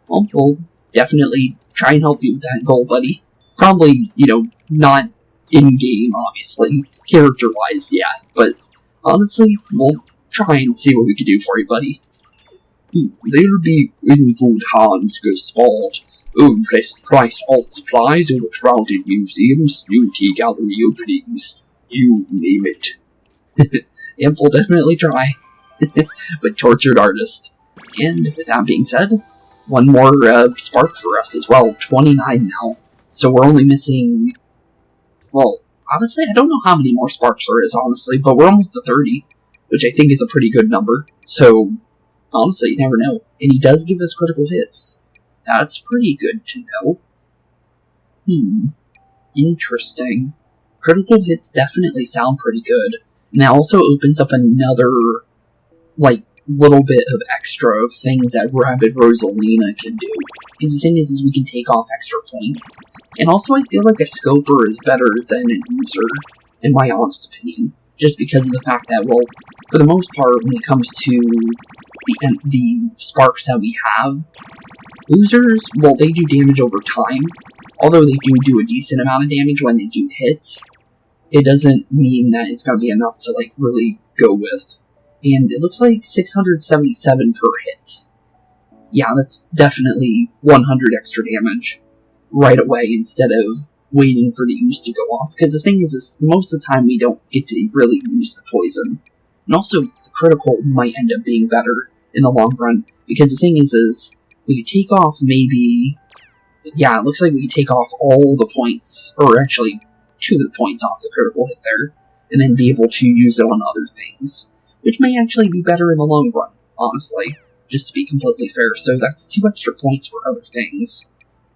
Well, we'll definitely try and help you with that goal, buddy. Probably, not in-game, obviously. Character-wise, yeah. But honestly, we'll try and see what we can do for you, buddy. They'll be in good hands, Guswald. Overpriced alt supplies, overcrowded museums, new tea gallery openings. You name it. Yep, we'll definitely try. But tortured artist. And with that being said, one more spark for us as well. 29 now. So we're only missing... Well, honestly, I don't know how many more sparks there is, honestly, but we're almost to 30, which I think is a pretty good number. So, honestly, you never know. And he does give us critical hits. That's pretty good to know. Interesting. Critical hits definitely sound pretty good. And that also opens up another, like, little bit of extra things that Rabbid Rosalina can do. Because the thing is we can take off extra points. And also I feel like a scoper is better than an user, in my honest opinion. Just because of the fact that, well, for the most part, when it comes to the sparks that we have, users, well, they do damage over time. Although they do a decent amount of damage when they do hits, it doesn't mean that it's going to be enough to, like, really go with. And it looks like 677 per hit. Yeah, that's definitely 100 extra damage right away instead of waiting for the use to go off. Because the thing is most of the time we don't get to really use the poison. And also, the critical might end up being better in the long run. Because the thing is we could take off maybe... Yeah, it looks like we could take off all the points, or actually 2 of the points off the critical hit there, and then be able to use it on other things. Which may actually be better in the long run, honestly, just to be completely fair. So that's 2 extra points for other things.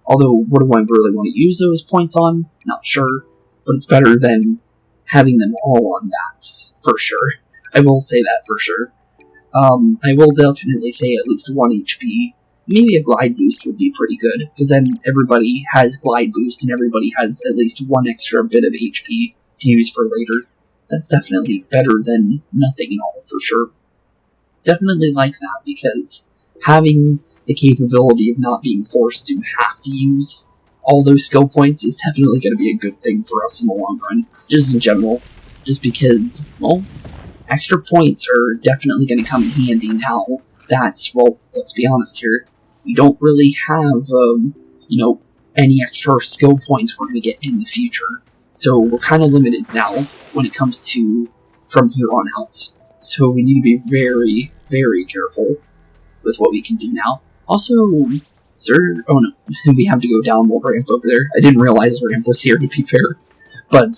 Although, what do I really want to use those points on? Not sure, but it's better than having them all on that, for sure. I will say that for sure. I will definitely say at least 1 HP. Maybe a glide boost would be pretty good, because then everybody has glide boost and everybody has at least 1 extra bit of HP to use for later. That's definitely better than nothing at all, for sure. Definitely like that, because having the capability of not being forced to have to use all those skill points is definitely going to be a good thing for us in the long run, just in general. Just because, well, extra points are definitely going to come in handy now that, well, let's be honest here, we don't really have, any extra skill points we're going to get in the future. So we're kind of limited now when it comes to from here on out. So we need to be very, very careful with what we can do now. Also, sir, oh no, we have to go down the ramp over there. I didn't realize the ramp was here, to be fair. But,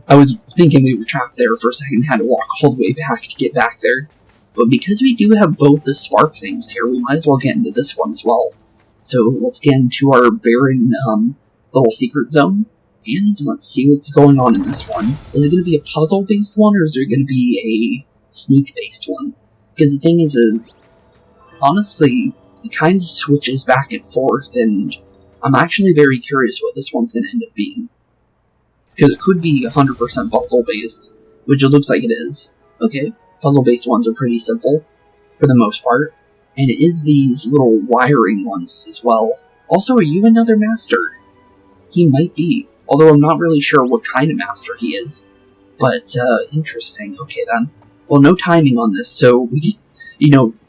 I was thinking we were trapped there for a second and had to walk all the way back to get back there. But because we do have both the spark things here, we might as well get into this one as well. So let's get into our barren, little secret zone. And let's see what's going on in this one. Is it going to be a puzzle-based one, or is it going to be a sneak-based one? Because the thing is, honestly, it kind of switches back and forth, and I'm actually very curious what this one's going to end up being. Because it could be 100% puzzle-based, which it looks like it is. Okay, puzzle-based ones are pretty simple, for the most part. And it is these little wiring ones as well. Also, are you another master? He might be. Although I'm not really sure what kind of master he is. But, interesting. Okay, then. Well, no timing on this, so we just,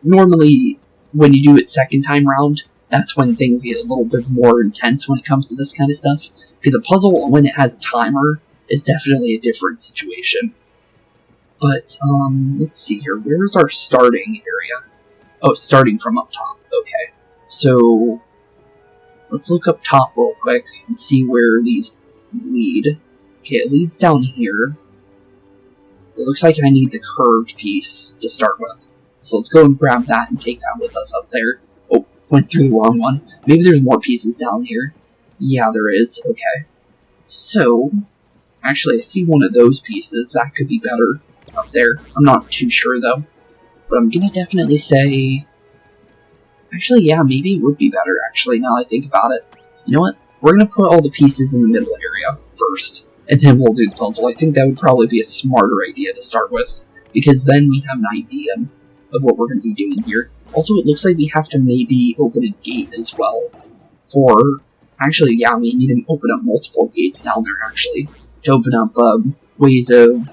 normally when you do it second time round, that's when things get a little bit more intense when it comes to this kind of stuff. Because a puzzle, when it has a timer, is definitely a different situation. But, let's see here. Where's our starting area? Oh, starting from up top. Okay. So, let's look up top real quick and see where these lead. Okay, it leads down here. It looks like I need the curved piece to start with. So let's go and grab that and take that with us up there. Oh, went through the wrong one. Maybe there's more pieces down here. Yeah, there is. Okay. So, actually, I see one of those pieces. That could be better up there. I'm not too sure, though. But I'm gonna definitely say... Actually, yeah, maybe it would be better, actually, now I think about it. You know what? We're gonna put all the pieces in the middle area first, and then we'll do the puzzle. I think that would probably be a smarter idea to start with, because then we have an idea of what we're going to be doing here. Also, it looks like we have to maybe open a gate as well. Actually, yeah, we need to open up multiple gates down there, actually, to open up ways of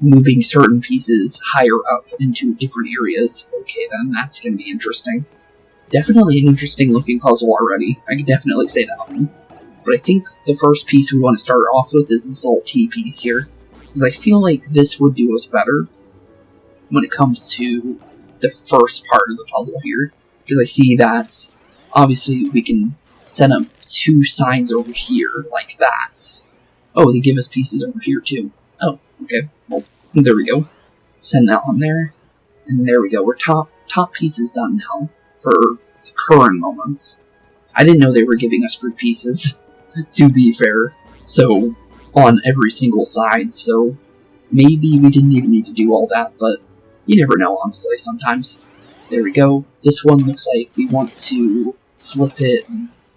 moving certain pieces higher up into different areas. Okay, then, that's going to be interesting. Definitely an interesting looking puzzle already. I could definitely say that one. But I think the first piece we want to start off with is this little T piece here. Because I feel like this would do us better when it comes to the first part of the puzzle here. Because I see that, obviously, we can set up 2 signs over here, like that. Oh, they give us pieces over here, too. Oh, okay. Well, there we go. Send that on there. And there we go. We're top pieces done now for the current moments. I didn't know they were giving us free pieces, to be fair. So, on every single side, so maybe we didn't even need to do all that, but you never know, honestly, sometimes. There we go. This one looks like we want to flip it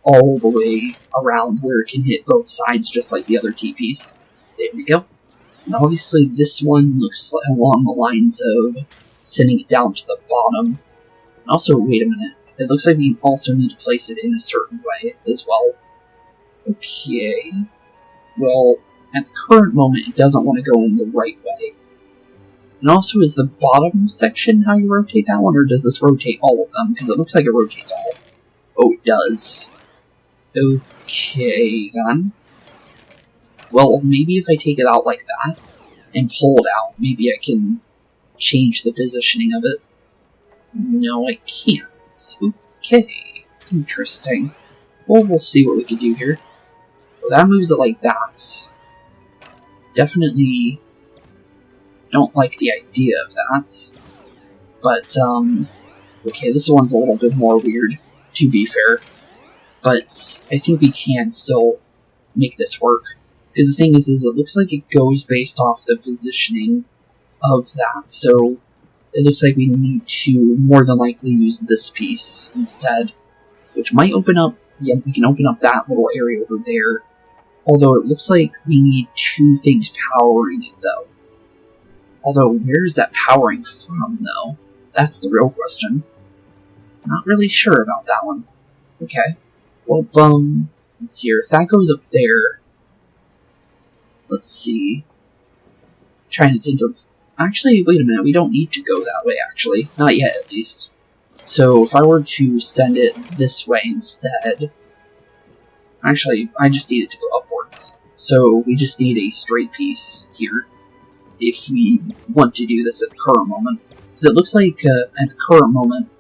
all the way around where it can hit both sides, just like the other T-piece. There we go. And obviously, this one looks along the lines of sending it down to the bottom. And also, wait a minute. It looks like we also need to place it in a certain way as well. Okay. Well, at the current moment, it doesn't want to go in the right way. And also, is the bottom section how you rotate that one, or does this rotate all of them? Because it looks like it rotates all. Oh, it does. Okay, then. Well, maybe if I take it out like that, and pull it out, maybe I can change the positioning of it. No, I can't. Okay. Interesting. Well, we'll see what we can do here. Well, that moves it like that. Definitely don't like the idea of that. But, okay, this one's a little bit more weird, to be fair. But I think we can still make this work. Because the thing is it looks like it goes based off the positioning of that. So it looks like we need to more than likely use this piece instead. Which might open up, yeah, we can open up that little area over there. Although it looks like we need 2 things powering it, though. Although, where is that powering from, though? That's the real question. Not really sure about that one. Okay. Well, let's see here. If that goes up there... Let's see. Trying to think of... Actually, wait a minute. We don't need to go that way, actually. Not yet, at least. So, if I were to send it this way instead... Actually, I just need it to go upwards. So, we just need a straight piece here. If we want to do this at the current moment. Because it looks like, at the current moment,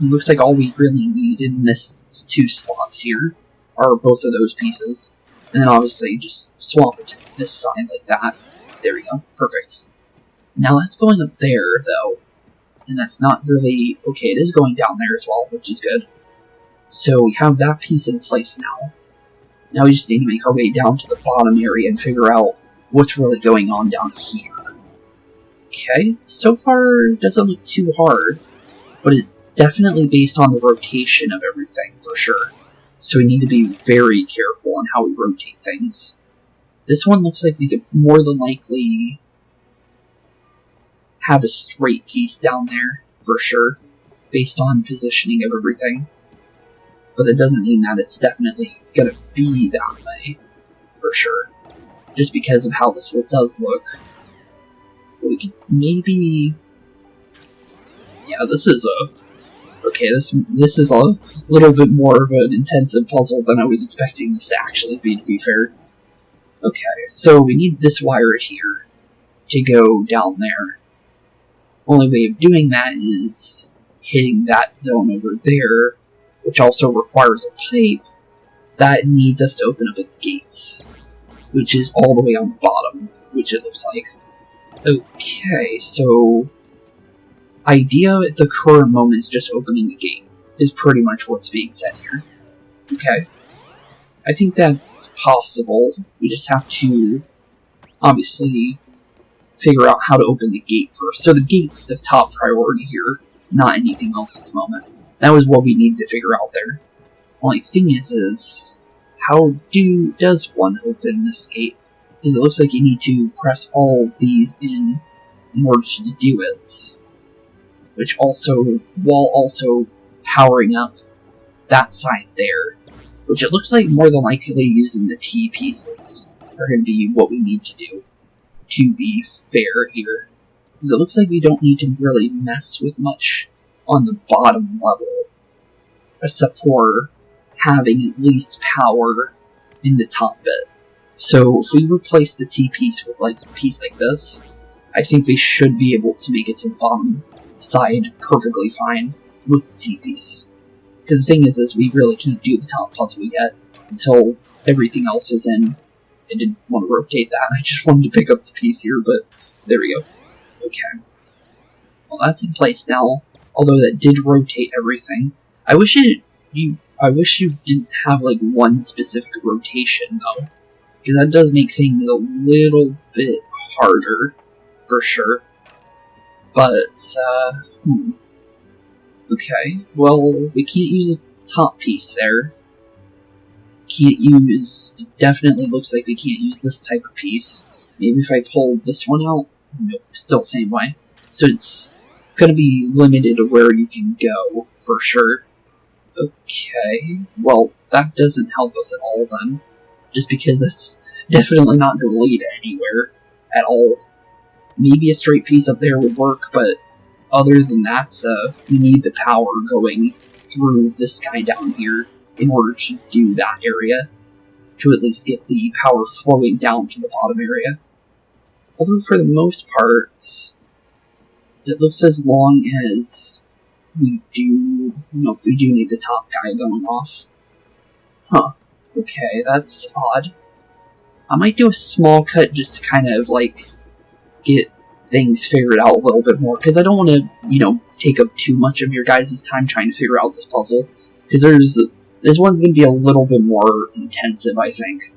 it looks like all we really need in this 2 slots here are both of those pieces. And then obviously just swap it to this side like that. There we go. Perfect. Now that's going up there, though. And that's not really... Okay, it is going down there as well, which is good. So we have that piece in place now. Now we just need to make our way down to the bottom area and figure out what's really going on down here. Okay, so far it doesn't look too hard, but it's definitely based on the rotation of everything, for sure. So we need to be very careful on how we rotate things. This one looks like we could more than likely have a straight piece down there, for sure, based on positioning of everything. But that doesn't mean that it's definitely gonna be that way, for sure. Just because of how this does look. We could maybe... Yeah, this is a... Okay, this is a little bit more of an intensive puzzle than I was expecting this to actually be fair. Okay, so we need this wire here to go down there. Only way of doing that is hitting that zone over there, which also requires a pipe that needs us to open up a gate, which is all the way on the bottom, which it looks like. Okay, so idea at the current moment is just opening the gate, is pretty much what's being said here. Okay. I think that's possible. We just have to, obviously, figure out how to open the gate first. So the gate's the top priority here, not anything else at the moment. That was what we needed to figure out there. Only thing is how does one open this gate? Because it looks like you need to press all of these in order to do it. Which also, while also powering up that side there. Which it looks like more than likely using the T pieces are going to be what we need to do. To be fair here. Because it looks like we don't need to really mess with much on the bottom level. Except for having at least power in the top bit. So if we replace the T piece with like a piece like this, I think we should be able to make it to the bottom side perfectly fine with the T piece. Because the thing is we really can't do the top puzzle yet until everything else is in. I didn't want to rotate that, I just wanted to pick up the piece here, but there we go. Okay. Well, that's in place now, although that did rotate everything. I wish you didn't have like one specific rotation though, because that does make things a little bit harder, for sure. But, okay, well, we can't use a top piece there. It definitely looks like we can't use this type of piece. Maybe if I pull this one out? Nope, still same way. So it's gonna be limited to where you can go, for sure. Okay, well, that doesn't help us at all then. Just because it's definitely not gonna lead anywhere at all. Maybe a straight piece up there would work, but other than that, we need the power going through this guy down here in order to do that area, to at least get the power flowing down to the bottom area. Although for the most part, it looks as long as we do need the top guy going off. Huh, okay, that's odd. I might do a small cut just to kind of, like, get things figured out a little bit more, because I don't want to, take up too much of your guys' time trying to figure out this puzzle, because this one's going to be a little bit more intensive, I think.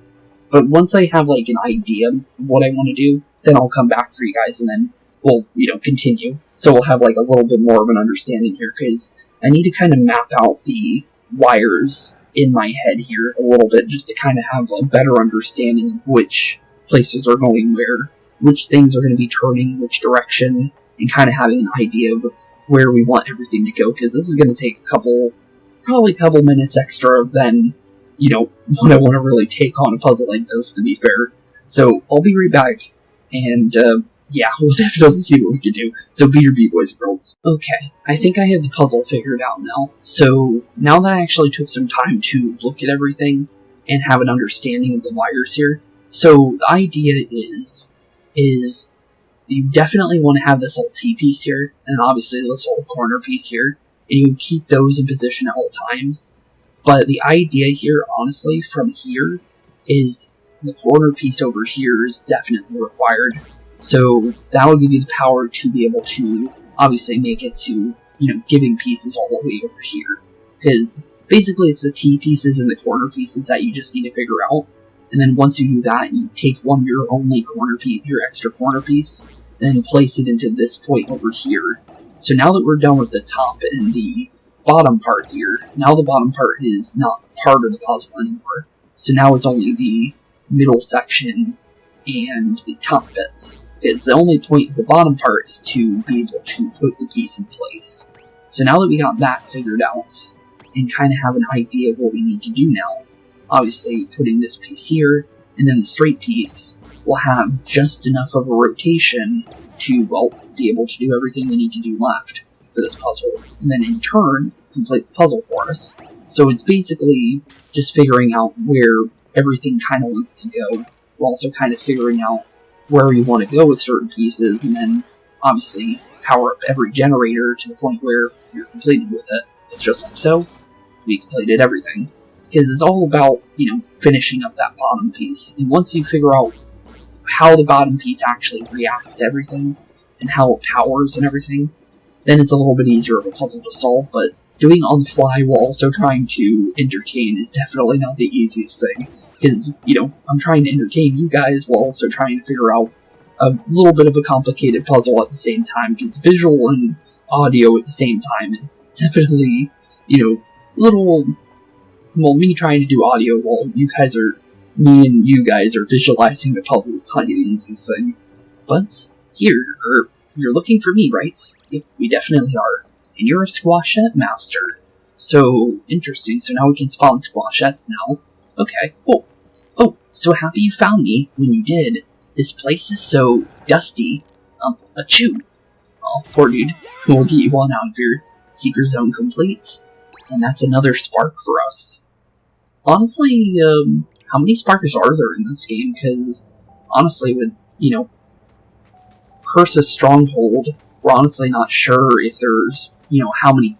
But once I have, like, an idea of what I want to do, then I'll come back for you guys, and then we'll, continue. So we'll have, like, a little bit more of an understanding here, because I need to kind of map out the wires in my head here a little bit, just to kind of have a better understanding of which places are going where, which things are going to be turning which direction, and kind of having an idea of where we want everything to go, because this is going to take probably a couple minutes extra than, what I want to really take on a puzzle like this, to be fair. So, I'll be right back, and, yeah, we'll definitely see what we can do. So be your beat, boys and girls. Okay, I think I have the puzzle figured out now. So, now that I actually took some time to look at everything, and have an understanding of the wires here, so the idea is you definitely want to have this whole T piece here, and obviously this whole corner piece here, and you keep those in position at all times. But the idea here, honestly, from here, is the corner piece over here is definitely required. So that will give you the power to be able to, obviously, make it to, giving pieces all the way over here. Because basically it's the T pieces and the corner pieces that you just need to figure out. And then once you do that, you take your only corner piece, your extra corner piece, and then place it into this point over here. So now that we're done with the top and the bottom part here, now the bottom part is not part of the puzzle anymore. So now it's only the middle section and the top bits. Because the only point of the bottom part is to be able to put the piece in place. So now that we got that figured out, and kind of have an idea of what we need to do now, obviously putting this piece here, and then the straight piece, will have just enough of a rotation to, well, be able to do everything we need to do left for this puzzle, and then in turn, complete the puzzle for us. So it's basically just figuring out where everything kind of wants to go, we're also kind of figuring out where we want to go with certain pieces, and then obviously power up every generator to the point where you're completed with it. It's just like so, we completed everything. Because it's all about, finishing up that bottom piece. And once you figure out how the bottom piece actually reacts to everything, and how it powers and everything, then it's a little bit easier of a puzzle to solve, but doing it on the fly while also trying to entertain is definitely not the easiest thing. Because, I'm trying to entertain you guys while also trying to figure out a little bit of a complicated puzzle at the same time, because visual and audio at the same time is definitely, little... Well, me trying to do audio while me and you guys are visualizing the puzzle is not the easiest thing. But, you're looking for me, right? Yep, we definitely are. And you're a squashette master. So, interesting, so now we can spawn squashettes now. Okay, cool. Oh, so happy you found me when you did. This place is so dusty. Achoo. Oh, poor dude. We'll get you on out of your secret zone complete. And that's another spark for us. Honestly, how many sparks are there in this game? Because, honestly, with, Cursa's stronghold, we're honestly not sure if there's, how many,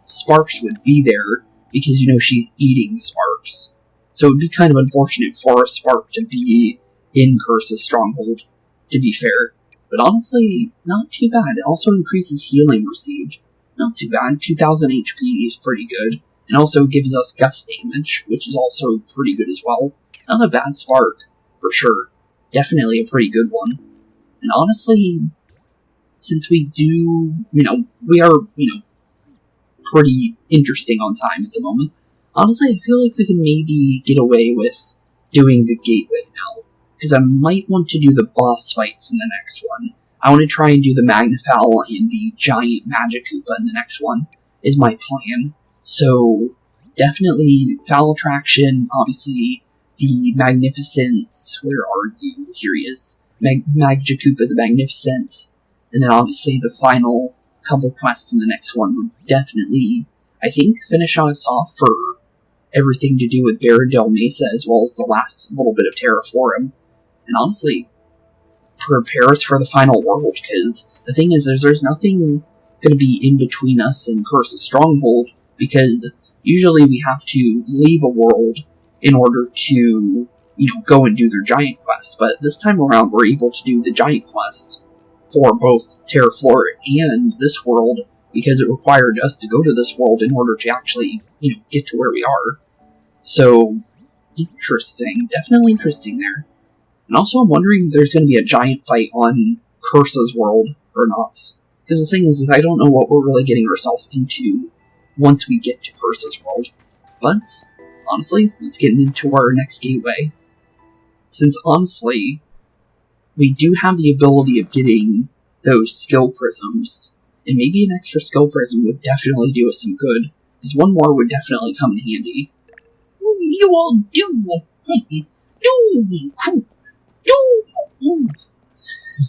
sparks would be there, because, she's eating sparks. So it would be kind of unfortunate for a spark to be in Cursa's stronghold, to be fair. But honestly, not too bad. It also increases healing received. Not too bad. 2000 HP is pretty good. And also gives us gust damage, which is also pretty good as well. Not a bad spark, for sure. Definitely a pretty good one. And honestly, since we do, we are, pretty interesting on time at the moment. Honestly, I feel like we can maybe get away with doing the gateway now. Because I might want to do the boss fights in the next one. I want to try and do the Magnifowl and the giant Magikoopa in the next one, is my plan. So, definitely Foul Attraction, obviously, the Magnificent, where are you? Here he is. Magikoopa the Magnificent, and then obviously the final couple quests in the next one would definitely, I think, finish us off for everything to do with Baradel Mesa, as well as the last little bit of Terra Florum. And honestly, prepare us for the final world, because the thing is, there's nothing going to be in between us and Cursa's stronghold, because usually we have to leave a world in order to, go and do their giant quest. But this time around, we're able to do the giant quest for both Terra Flora and this world, because it required us to go to this world in order to actually, get to where we are. So, interesting. Definitely interesting there. And also, I'm wondering if there's going to be a giant fight on Cursa's world or not. Because the thing is I don't know what we're really getting ourselves into once we get to Cursa's world. But, honestly, let's get into our next gateway. Since, honestly, we do have the ability of getting those skill prisms, and maybe an extra skill prism would definitely do us some good, because one more would definitely come in handy. You all do!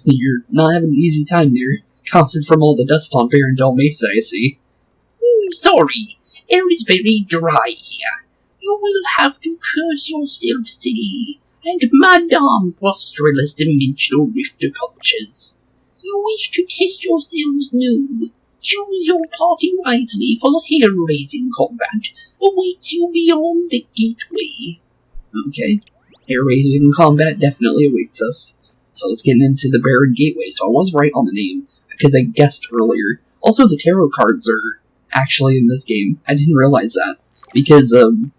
You're not having an easy time there, coughing from all the dust on Barrendale Mesa, I see. Sorry, air is very dry here. You will have to curse yourself steady, and Madame Prostralis Dimensional Rifter cultures. You wish to test yourselves new. Choose your party wisely, for hair-raising combat awaits you beyond the gateway. Okay, hair-raising combat definitely awaits us. So let's get into the Baron Gateway. So I was right on the name, because I guessed earlier. Also, the tarot cards are actually in this game. I didn't realize that, because the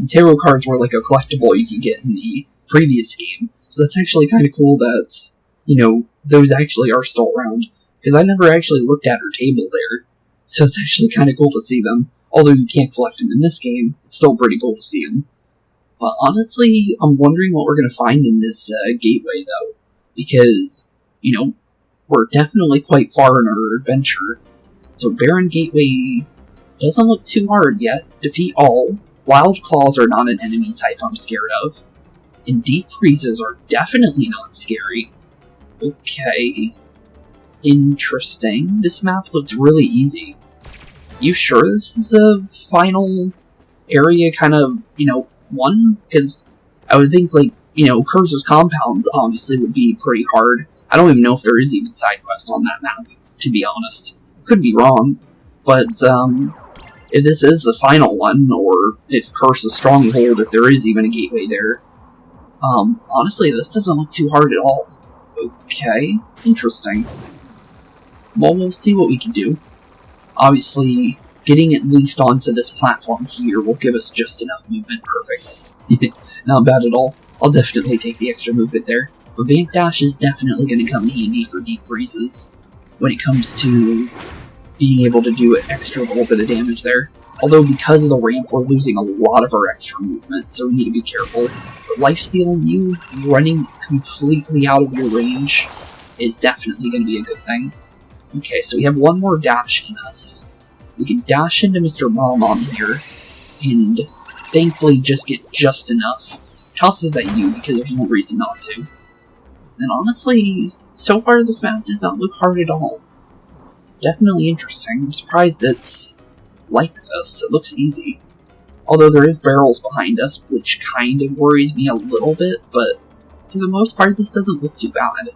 tarot cards were like a collectible you could get in the previous game. So that's actually kind of cool that, those actually are still around. Because I never actually looked at her table there. So it's actually kind of cool to see them. Although you can't collect them in this game, it's still pretty cool to see them. But honestly, I'm wondering what we're going to find in this gateway, though. Because, we're definitely quite far in our adventure. So Baron Gateway doesn't look too hard yet. Defeat all. Wild Claws are not an enemy type I'm scared of. And Deep Freezes are definitely not scary. Okay. Interesting. This map looks really easy. You sure this is a final area kind of, one? Because I would think, like, Cursa's compound obviously would be pretty hard. I don't even know if there is even side quest on that map, to be honest. Could be wrong, but, if this is the final one, or if Cursa's Stronghold, if there is even a gateway there, honestly, this doesn't look too hard at all. Okay, interesting. Well, we'll see what we can do. Obviously, getting at least onto this platform here will give us just enough movement. Perfect. Not bad at all. I'll definitely take the extra movement there. But Vamp Dash is definitely going to come handy for deep freezes when it comes to being able to do an extra little bit of damage there. Although because of the ramp, we're losing a lot of our extra movement, so we need to be careful. But lifestealing you, running completely out of your range, is definitely going to be a good thing. Okay, so we have one more dash in us. We can dash into Mr. Mom here, and thankfully just get just enough. Tosses at you because there's no reason not to. And honestly, so far this map does not look hard at all. Definitely interesting. I'm surprised it's like this. It looks easy. Although there is barrels behind us, which kind of worries me a little bit, but for the most part this doesn't look too bad.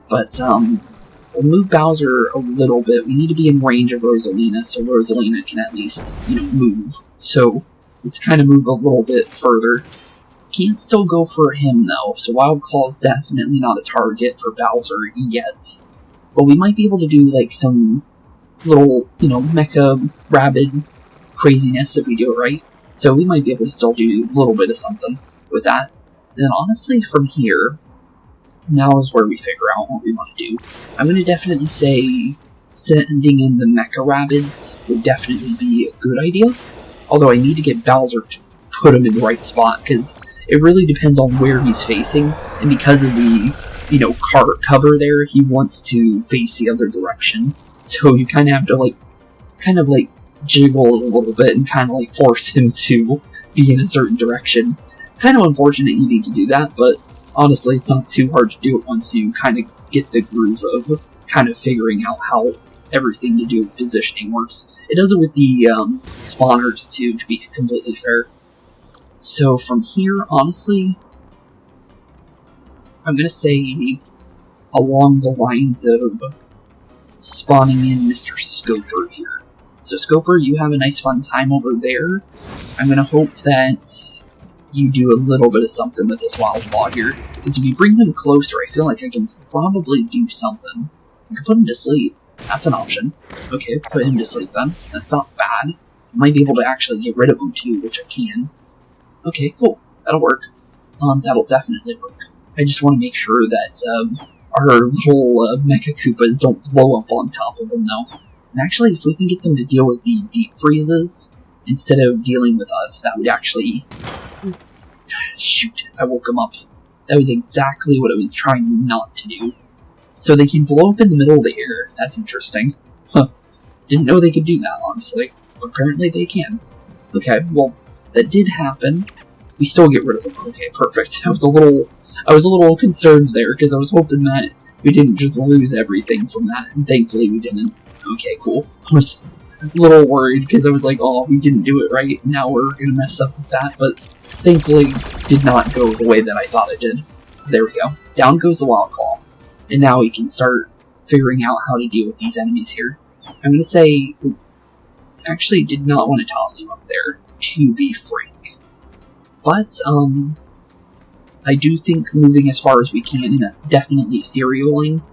But, we'll move Bowser a little bit. We need to be in range of Rosalina, so Rosalina can at least, move. So, let's kind of move a little bit further. Can't still go for him, though, so Wild Claw's definitely not a target for Bowser yet. But we might be able to do, like, some little, mecha Rabbid craziness if we do it right. So we might be able to still do a little bit of something with that. And then honestly, from here, now is where we figure out what we want to do. I'm going to definitely say sending in the Mecha Rabbids would definitely be a good idea. Although I need to get Bowser to put him in the right spot, because it really depends on where he's facing. And because of the, cart cover there, he wants to face the other direction. So you kind of have to, jiggle it a little bit and kind of, force him to be in a certain direction. Kind of unfortunate you need to do that, but honestly, it's not too hard to do it once you kind of get the groove of kind of figuring out how everything to do with positioning works. It does it with the spawners, too, to be completely fair. So from here, honestly, I'm going to say along the lines of spawning in Mr. Scoper here. So Scoper, you have a nice fun time over there. I'm going to hope that you do a little bit of something with this Wild Claw here. Because if you bring him closer, I feel like I can probably do something. I can put him to sleep. That's an option. Okay, put him to sleep then. That's not bad. I might be able to actually get rid of him too, which I can. Okay, cool. That'll work. That'll definitely work. I just want to make sure that our little Mecha Koopas don't blow up on top of him, though. And actually, if we can get them to deal with the deep freezes instead of dealing with us, that would actually... Shoot, I woke him up. That was exactly what I was trying not to do. So they can blow up in the middle of the air. That's interesting. Huh. Didn't know they could do that, honestly. But apparently they can. Okay, well, that did happen. We still get rid of them. Okay, perfect. I was a little concerned there, because I was hoping that we didn't just lose everything from that, and thankfully we didn't. Okay, cool. I was a little worried, because I was like, oh, we didn't do it right, now we're gonna mess up with that, but thankfully did not go the way that I thought it did. There we go. Down goes the Wild Claw. And now we can start figuring out how to deal with these enemies here. I'm gonna say... Actually, did not want to toss you up there, to be frank. But, I do think moving as far as we can and definitely etherealing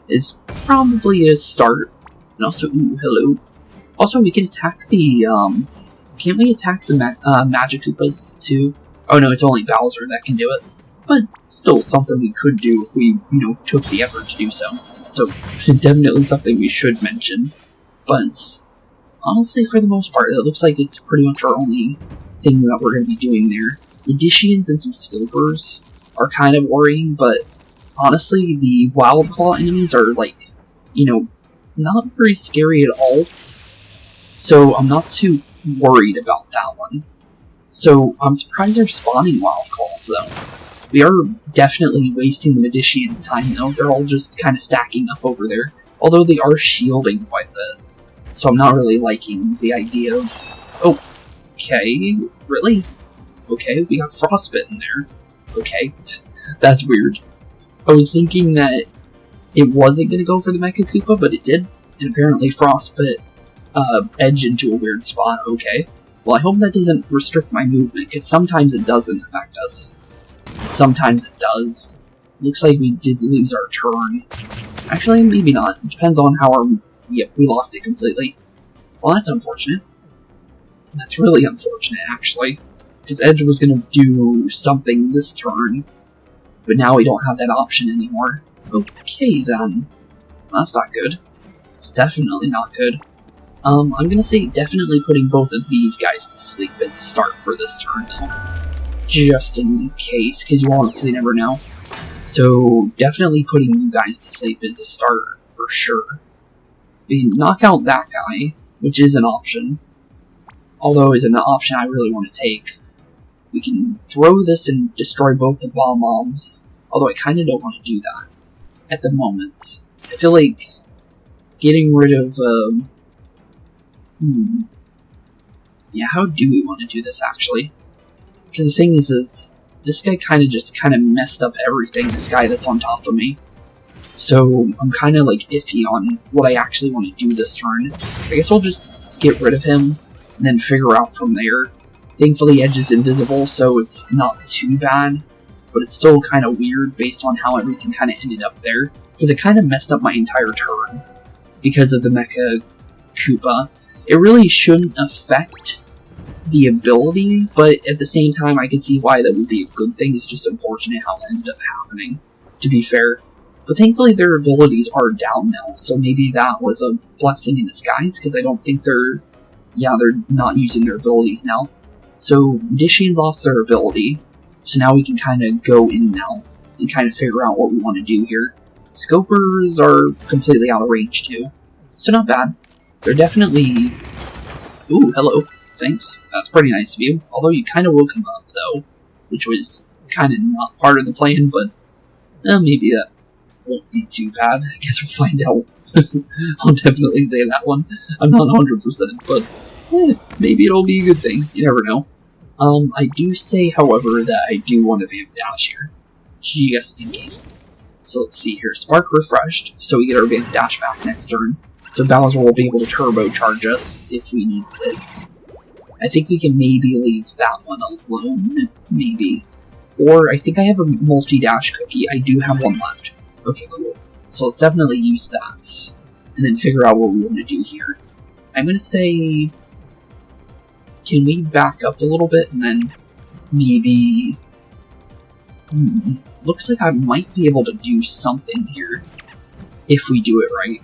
is probably a start. And also, ooh, hello. Also, we can attack the, can't we attack the Magic Koopas too? Oh no, it's only Bowser that can do it. But still something we could do if we, took the effort to do so. So, definitely something we should mention. But, honestly, for the most part, it looks like it's pretty much our only thing that we're going to be doing there. Additions and some Scopers are kind of worrying, but honestly, the Wild Claw enemies are, not very scary at all. So I'm not too worried about that one. So I'm surprised they're spawning Wild Claws, though. We are definitely wasting the Magician's time, though. They're all just kind of stacking up over there. Although they are shielding quite a bit. So I'm not really liking the idea of... Oh, okay, really? Okay, we got Frostbitten there. Okay, that's weird. I was thinking that it wasn't going to go for the Mecha Koopa, but it did. And apparently Frost put Edge into a weird spot. Okay. Well, I hope that doesn't restrict my movement, because sometimes it doesn't affect us. Sometimes it does. Looks like we did lose our turn. Actually, maybe not. It depends on how our... Yep, we lost it completely. Well, that's unfortunate. That's really unfortunate, actually. Because Edge was going to do something this turn. But now we don't have that option anymore. Okay, then. That's not good. It's definitely not good. I'm going to say definitely putting both of these guys to sleep as a start for this turn, though. Just in case, because you honestly never know. So, definitely putting you guys to sleep is a starter, for sure. We can knock out that guy, which is an option. Although is an option I really want to take. We can throw this and destroy both the Bob-Ombs. Although I kind of don't want to do that at the moment. I feel like getting rid of... Yeah, how do we want to do this, actually? Because the thing is this guy kind of messed up everything, this guy that's on top of me. So, I'm kind of, like, iffy on what I actually want to do this turn. I guess we'll just get rid of him, and then figure out from there. Thankfully, Edge is invisible, so it's not too bad. But it's still kind of weird based on how everything kind of ended up there. Because it kind of messed up my entire turn. Because of the Mecha Koopa. It really shouldn't affect the ability, but at the same time, I can see why that would be a good thing. It's just unfortunate how it ended up happening, to be fair. But thankfully, their abilities are down now, so maybe that was a blessing in disguise, because I don't think they're not using their abilities now. So, Dishian's lost their ability, so now we can kind of go in now, and kind of figure out what we want to do here. Scopers are completely out of range, too, so not bad. They're definitely... Ooh, hello. Thanks. That's pretty nice of you. Although you kind of woke him up, though. Which was kind of not part of the plan, but... maybe that won't be too bad. I guess we'll find out. I'll definitely say that one. I'm not 100%, but... maybe it'll be a good thing. You never know. I do say, however, that I do want to Vamp Dash here. Just in case. So let's see here. Spark refreshed, so we get our Vamp Dash back next turn. So Bowser will be able to turbocharge us if we need hits. I think we can maybe leave that one alone, maybe. Or I think I have a multi-dash cookie. I do have one left. Okay, cool. So let's definitely use that. And then figure out what we want to do here. I'm going to say... Can we back up a little bit and then maybe... Looks like I might be able to do something here. If we do it right.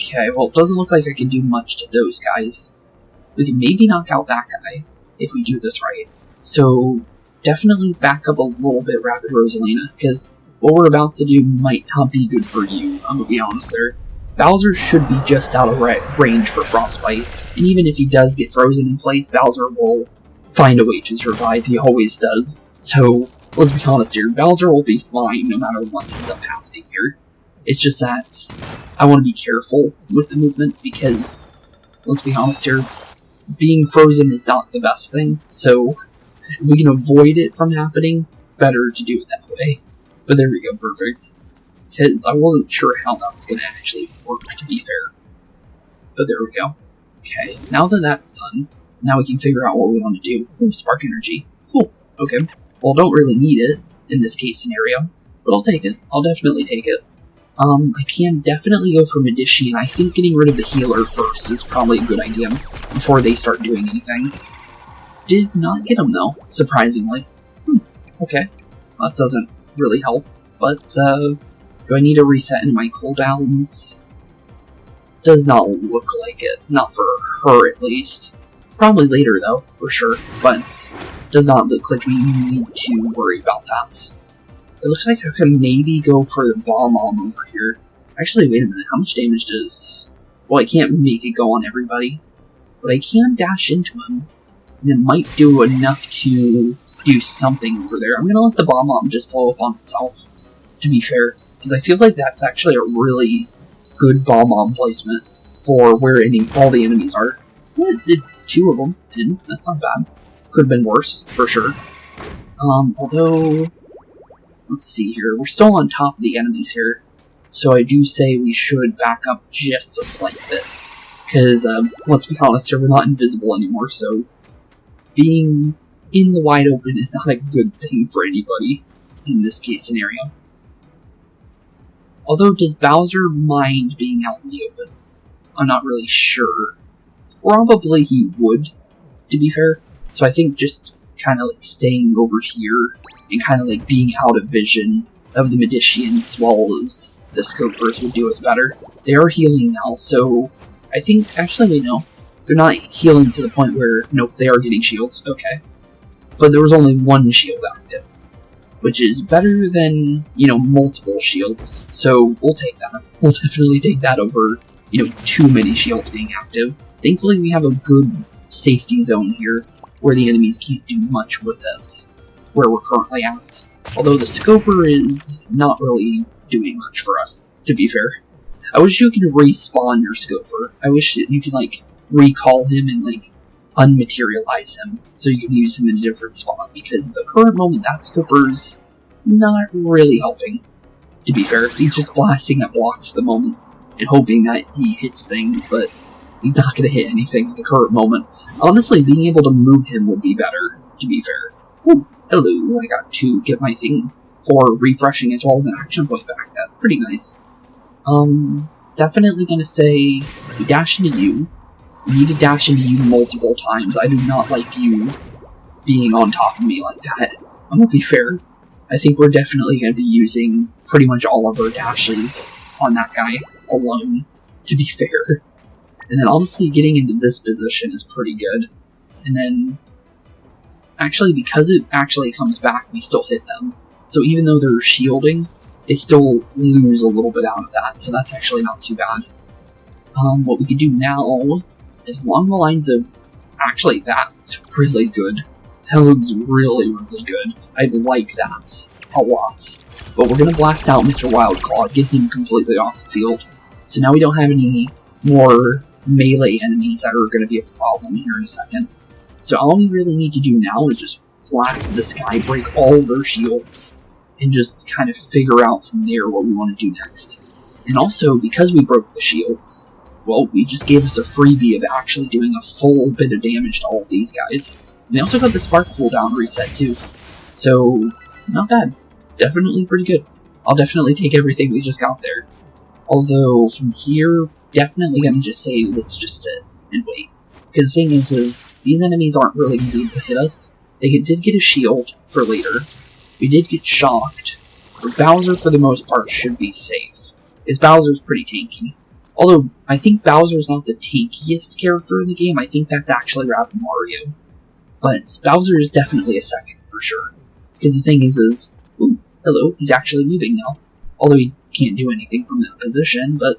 Okay, well, it doesn't look like I can do much to those guys. We can maybe knock out that guy, if we do this right. So, definitely back up a little bit, Rabbid Rosalina, because what we're about to do might not be good for you, I'm gonna be honest there. Bowser should be just out of range for Frostbite, and even if he does get frozen in place, Bowser will find a way to survive, he always does. So, let's be honest here, Bowser will be fine no matter what ends up happening here. It's just that I want to be careful with the movement because, let's be honest here, being frozen is not the best thing. So, if we can avoid it from happening, it's better to do it that way. But there we go, perfect. Because I wasn't sure how that was going to actually work, to be fair. But there we go. Okay, now that that's done, now we can figure out what we want to do. Ooh, Spark Energy. Cool, okay. Well, don't really need it in this case scenario, but I'll take it. I'll definitely take it. I can definitely go for Magician. I think getting rid of the healer first is probably a good idea before they start doing anything. Did not get him, though, surprisingly. Okay. That doesn't really help, but, do I need to reset into my cooldowns? Does not look like it. Not for her, at least. Probably later, though, for sure, but does not look like we need to worry about that. It looks like I could maybe go for the Bomb-Omb over here. Actually, wait a minute, how much damage does... Well, I can't make it go on everybody, but I can dash into him, and it might do enough to do something over there. I'm gonna let the Bomb-Omb just blow up on itself, to be fair, because I feel like that's actually a really good Bomb-Omb placement for where all the enemies are. Yeah, it did 2 of them, and that's not bad. Could have been worse, for sure. Although, let's see here, we're still on top of the enemies here, so I do say we should back up just a slight bit, because, let's be honest here, we're not invisible anymore, so being in the wide open is not a good thing for anybody in this case scenario. Although, does Bowser mind being out in the open? I'm not really sure. Probably he would, to be fair. So I think just kind of like staying over here and kind of like being out of vision of the Magicians as well as the Scopers would do us better. They are healing now, so I think, actually wait, no. They're not healing to the point where, nope, they are getting shields, okay. But there was only one shield active, which is better than, you know, multiple shields. So we'll take that. We'll definitely take that over, you know, too many shields being active. Thankfully, we have a good safety zone here where the enemies can't do much with us, where we're currently at. Although the Scoper is not really doing much for us, to be fair. I wish you could respawn your Scoper. I wish you could, like, recall him and, like, unmaterialize him, so you can use him in a different spot, because at the current moment, that Scoper's not really helping, to be fair. He's just blasting at blocks at the moment, and hoping that he hits things, but he's not going to hit anything at the current moment. Honestly, being able to move him would be better, to be fair. Ooh, hello, I got to get my thing for refreshing as well as an action point back. That's pretty nice. Definitely going to say, we dash into you. We need to dash into you multiple times. I do not like you being on top of me like that. I'm going to be fair. I think we're definitely going to be using pretty much all of our dashes on that guy alone, to be fair. And then honestly, getting into this position is pretty good. And then, actually, because it actually comes back, we still hit them. So even though they're shielding, they still lose a little bit out of that, so that's actually not too bad. What we can do now is along the lines of, actually, that looks really good. That looks really, really good. I like that a lot. But we're going to blast out Mr. Wildclaw, get him completely off the field. So now we don't have any more melee enemies that are going to be a problem here in a second. So all we really need to do now is just blast this guy, break all their shields, and just kind of figure out from there what we want to do next. And also, because we broke the shields, well, we just gave us a freebie of actually doing a full bit of damage to all of these guys. And they also got the spark cooldown reset too. So, not bad. Definitely pretty good. I'll definitely take everything we just got there. Although, from here, definitely gonna just say, let's just sit and wait. Because the thing is these enemies aren't really gonna be able to hit us. They did get a shield for later. We did get shocked. But Bowser, for the most part, should be safe. Because Bowser's pretty tanky. Although, I think Bowser's not the tankiest character in the game. I think that's actually Rabbid Mario. But Bowser is definitely a second, for sure. Because the thing is, ooh, hello, he's actually moving now. Although he can't do anything from that position, but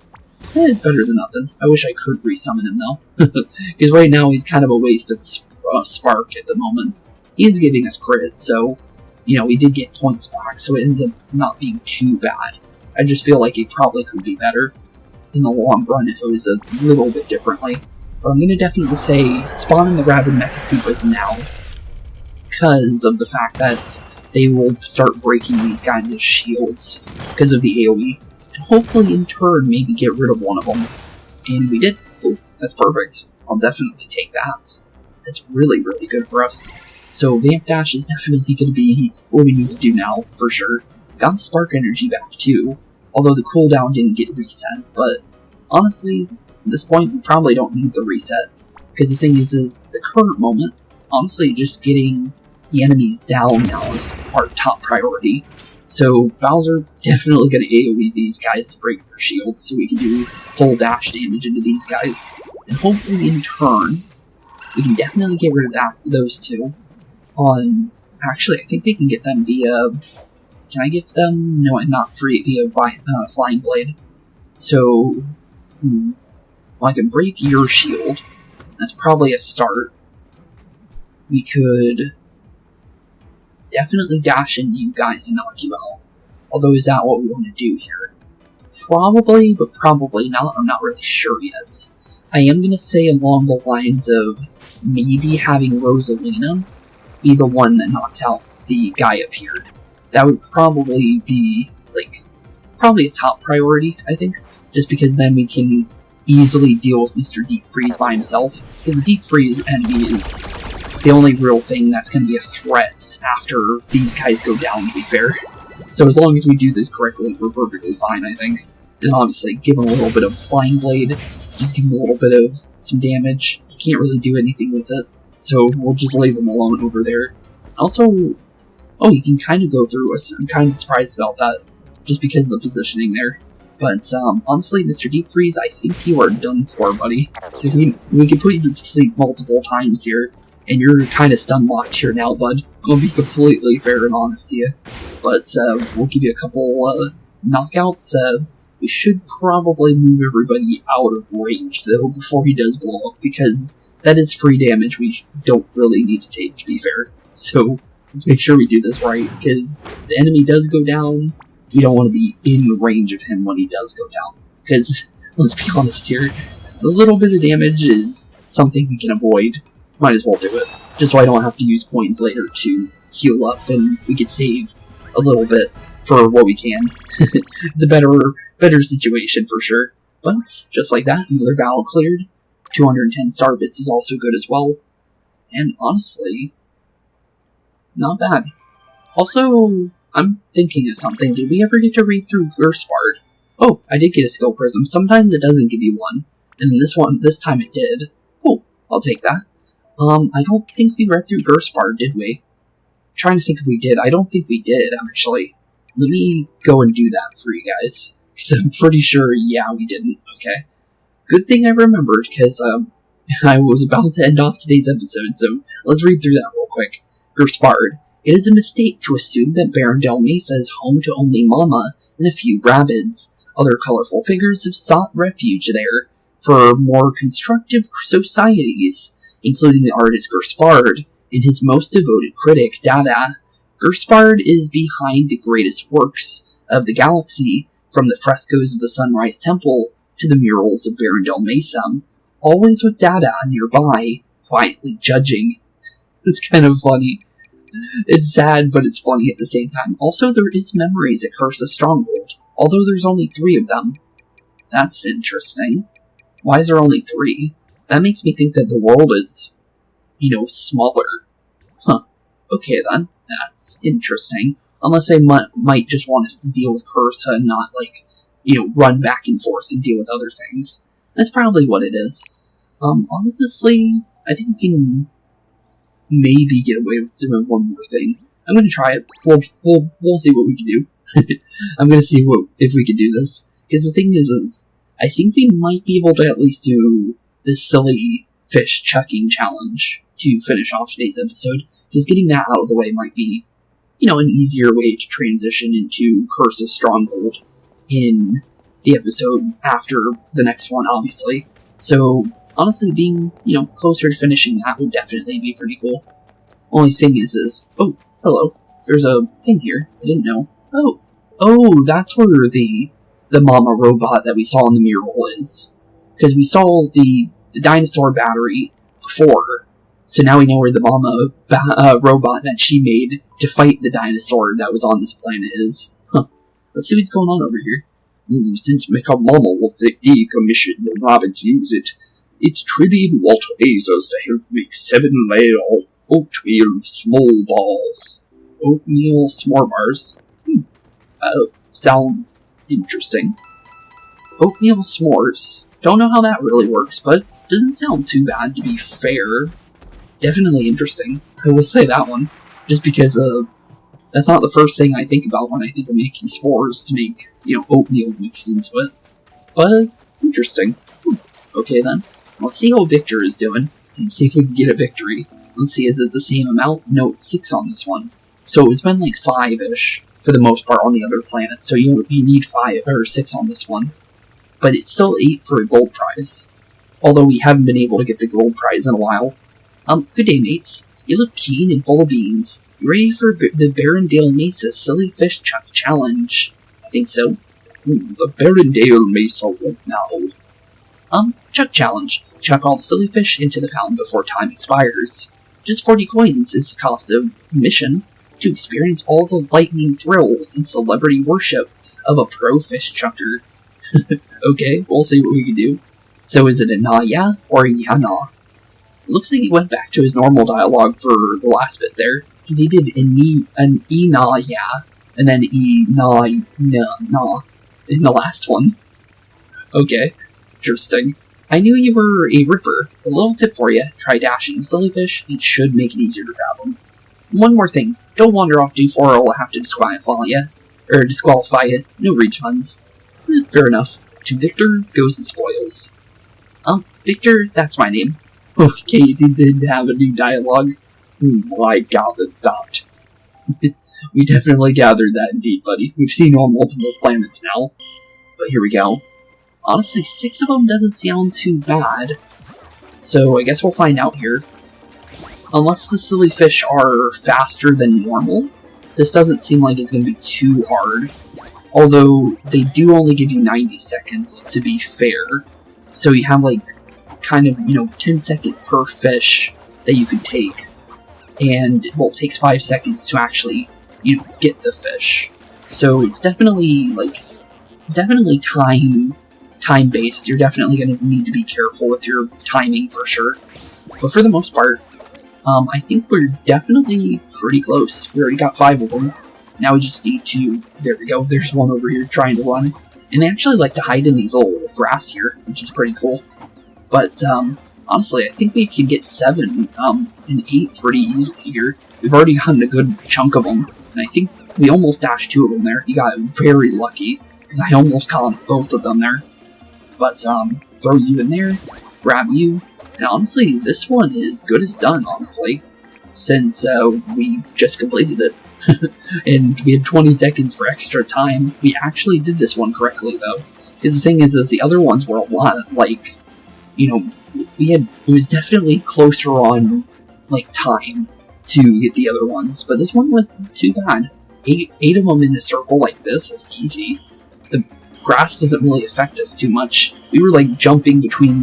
it's better than nothing. I wish I could resummon him, though. Because right now, he's kind of a waste of Spark at the moment. He is giving us crit, so, you know, we did get points back, so it ends up not being too bad. I just feel like it probably could be better in the long run if it was a little bit differently. But I'm going to definitely say spawning the Rabbid Mecha Koopas now, because of the fact that they will start breaking these guys' shields because of the AoE, and hopefully in turn maybe get rid of one of them. And we did. Oh, that's perfect. I'll definitely take that. That's really, really good for us. So Vamp Dash is definitely going to be what we need to do now, for sure. Got the Spark Energy back too, although the cooldown didn't get reset, but honestly, at this point, we probably don't need the reset, because the thing is at the current moment, honestly, just getting the enemies down now is our top priority. So Bowser definitely going to AoE these guys to break their shields, so we can do full dash damage into these guys, and hopefully in turn, we can definitely get rid of those two. Actually, I think we can get them via... Can I give them... No, not free, via Flying Blade. So, well, I could break your shield. That's probably a start. We could definitely dash in you guys to knock you out. Although, is that what we want to do here? Probably, but probably not. I'm not really sure yet. I am going to say along the lines of maybe having Rosalina be the one that knocks out the guy up here. That would probably be, like, probably a top priority, I think, just because then we can easily deal with Mr. Deep Freeze by himself, because the Deep Freeze enemy is the only real thing that's going to be a threat after these guys go down, to be fair. So as long as we do this correctly, we're perfectly fine, I think. And obviously, give him a little bit of Flying Blade, just give him a little bit of some damage. He can't really do anything with it, so we'll just leave him alone over there. Also, oh, he can kind of go through us. I'm kind of surprised about that, just because of the positioning there. But, honestly, Mr. Deep Freeze, I think you are done for, buddy. Because we can put you to sleep multiple times here, and you're kind of stun-locked here now, bud. I'm gonna be completely fair and honest to you. But, we'll give you a couple, knockouts. We should probably move everybody out of range, though, before he does blow up, because that is free damage we don't really need to take, to be fair. So, let's make sure we do this right, because the enemy does go down. We don't want to be in range of him when he does go down. Because, let's be honest here, a little bit of damage is something we can avoid. Might as well do it. Just so I don't have to use coins later to heal up, and we could save a little bit for what we can. It's a better situation for sure. But, just like that, another battle cleared. 210 star bits is also good as well. And honestly, not bad. Also, I'm thinking of something. Did we ever get to read through Cursa? Oh, I did get a skill prism. Sometimes it doesn't give you one. And in this time it did. Cool, I'll take that. I don't think we read through Cursa, did we? I'm trying to think if we did. I don't think we did, actually. Let me go and do that for you guys. Because I'm pretty sure, yeah, we didn't. Okay. Good thing I remembered, because, I was about to end off today's episode, so let's read through that real quick. Cursa. It is a mistake to assume that Barrendale Mesa is home to only Mama and a few Rabbids. Other colorful figures have sought refuge there for more constructive societies, including the artist Cursa and his most devoted critic, Dada. Cursa is behind the greatest works of the galaxy, from the frescoes of the Sunrise Temple to the murals of Barrendale Mesa, always with Dada nearby, quietly judging. It's kind of funny. It's sad, but it's funny at the same time. Also, there is memories at Cursa Stronghold, although there's only 3 of them. That's interesting. Why is there only 3? That makes me think that the world is, smaller. Huh. Okay then, that's interesting. Unless they might just want us to deal with Cursa and not, run back and forth and deal with other things. That's probably what it is. Honestly, I think we can maybe get away with doing one more thing. I'm gonna try it. We'll see what we can do. I'm gonna see if we can do this. Because the thing is, I think we might be able to at least do this silly fish chucking challenge to finish off today's episode. Because getting that out of the way might be, an easier way to transition into Cursa Stronghold in the episode after the next one, obviously. So, honestly, being, closer to finishing that would definitely be pretty cool. Only thing is, oh, hello. There's a thing here. I didn't know. Oh, that's where the Mama robot that we saw in the mural is. Because we saw the dinosaur battery before, so now we know where the Mama robot that she made to fight the dinosaur that was on this planet is. Huh. Let's see what's going on over here. Since Mecha Mama will decommission the Rabbid to use it, it's trillion watt lasers to help make 7-layer oatmeal small balls. Oatmeal s'more bars? Sounds interesting. Oatmeal s'mores. Don't know how that really works, but doesn't sound too bad, to be fair. Definitely interesting. I will say that one. Just because, that's not the first thing I think about when I think of making s'mores to make, oatmeal mixed into it. But, interesting. Okay then. Let's see how Victor is doing, and see if we can get a victory. Let's see, is it the same amount? No, it's 6 on this one. So it's been like 5-ish, for the most part, on the other planets, so you need 5, or 6 on this one. But it's still 8 for a gold prize. Although we haven't been able to get the gold prize in a while. Good day, mates. You look keen and full of beans. You ready for the Barrendale Mesa Silly Fish Chuck Challenge? I think so. The Barrendale Mesa won't now. Chuck Challenge. Chuck all the silly fish into the fountain before time expires. Just 40 coins is the cost of admission. to experience all the lightning thrills and celebrity worship of a pro fish chucker. Okay, we'll see what we can do. So is it a na-ya or a ya-na? It looks like he went back to his normal dialogue for the last bit there, because he did an e-na-ya, and then e-na-na in the last one. Okay, interesting. I knew you were a ripper. A little tip for you, try dashing the sillyfish, it should make it easier to grab them. One more thing, don't wander off too far or I'll have to disqualify you. No refunds. Fair enough. To Victor goes the spoils. Victor, that's my name. Okay, you did have a new dialogue. I gathered that. We definitely gathered that indeed, buddy. We've seen you on multiple planets now. But here we go. Honestly, 6 of them doesn't sound too bad. So I guess we'll find out here. Unless the silly fish are faster than normal, this doesn't seem like it's going to be too hard. Although, they do only give you 90 seconds, to be fair. So you have, like, kind of, 10 seconds per fish that you could take. And, well, it takes 5 seconds to actually, get the fish. So it's definitely, definitely time-based. You're definitely going to need to be careful with your timing for sure. But for the most part, I think we're definitely pretty close. We already got 5 of them. Now we just need to... There we go. There's one over here trying to run. And they actually like to hide in these little grass here, which is pretty cool. But, honestly, I think we can get 7 and 8 pretty easily here. We've already gotten a good chunk of them. And I think we almost dashed 2 of them there. You got very lucky, because I almost caught both of them there. But, throw you in there, grab you, and honestly, this one is good as done, honestly, since, we just completed it. And we had 20 seconds for extra time. We actually did this one correctly, though. Because the thing is the other ones were a lot, like, it was definitely closer on, time to get the other ones, but this one wasn't too bad. 8 of them in a circle like this is easy. The grass doesn't really affect us too much. We were, jumping between,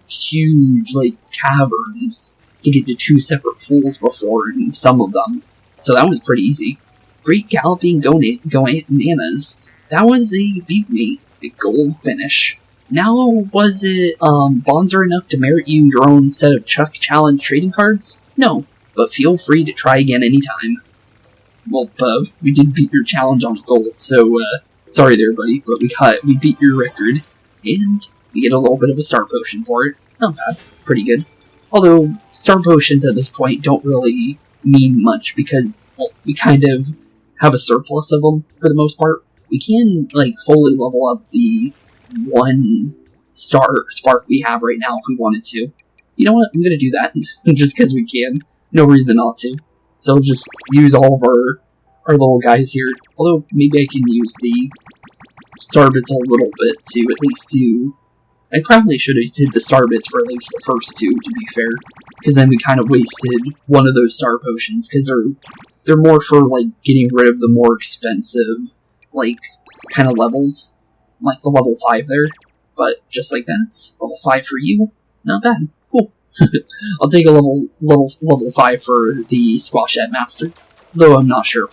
huge, caverns to get to 2 separate pools before in some of them. So that was pretty easy. Great galloping gonanas. That was a beat me. A gold finish. Now, was it, bonzer enough to merit you your own set of Chuck Challenge trading cards? No, but feel free to try again anytime. Well, we did beat your challenge on a gold, so, sorry there, buddy, but we beat your record, and we get a little bit of a star potion for it. Not bad. Pretty good. Although, star potions at this point don't really mean much, because, well, we kind of have a surplus of them, for the most part. We can, fully level up the 1 star spark we have right now if we wanted to. You know what? I'm gonna do that, just because we can. No reason not to. So we'll just use all of our little guys here. Although, maybe I can use the starbits a little bit to at least do... I probably should have did the starbits for at least the first 2, to be fair. Because then we kind of wasted one of those star potions, because they're more for, getting rid of the more expensive, kind of levels. Like the level 5 there. But just like that, level 5 for you. Not bad. Cool. I'll take a level 5 for the Squashette Master. Though I'm not sure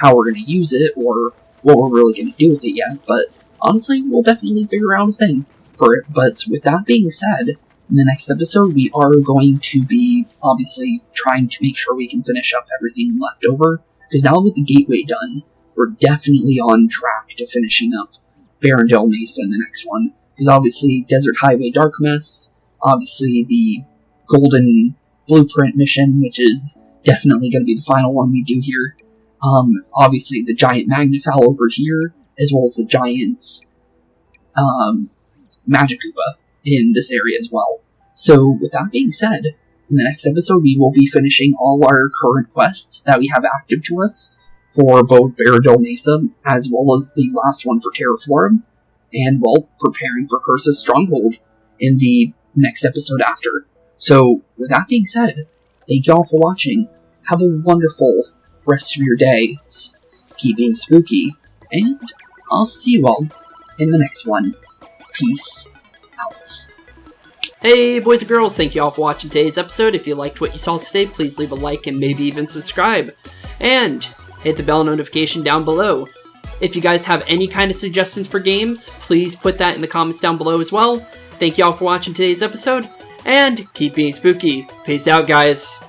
how we're going to use it, or what we're really going to do with it yet. But honestly, we'll definitely figure out a thing for it. But with that being said, in the next episode, we are going to be, obviously, trying to make sure we can finish up everything left over. Because now with the gateway done, we're definitely on track to finishing up Barrendale Mesa in the next one. Because obviously, Desert Highway Dark Mess, obviously the Golden Blueprint mission, which is definitely going to be the final one we do here. Obviously the giant Magnifowl over here, as well as the giant's Magikoopa in this area as well. So with that being said, in the next episode we will be finishing all our current quests that we have active to us for both Barrendale Mesa, as well as the last one for Terraflorum, and, well, preparing for Cursa's Stronghold in the next episode after. So, with that being said, thank you all for watching. Have a wonderful rest of your day. Keep being spooky, and I'll see you all in the next one. Peace out. Hey boys and girls, thank you all for watching today's episode. If you liked what you saw today, please leave a like and maybe even subscribe. and hit the bell notification down below. If you guys have any kind of suggestions for games, please put that in the comments down below as well. Thank you all for watching today's episode, and keep being spooky. Peace out, guys.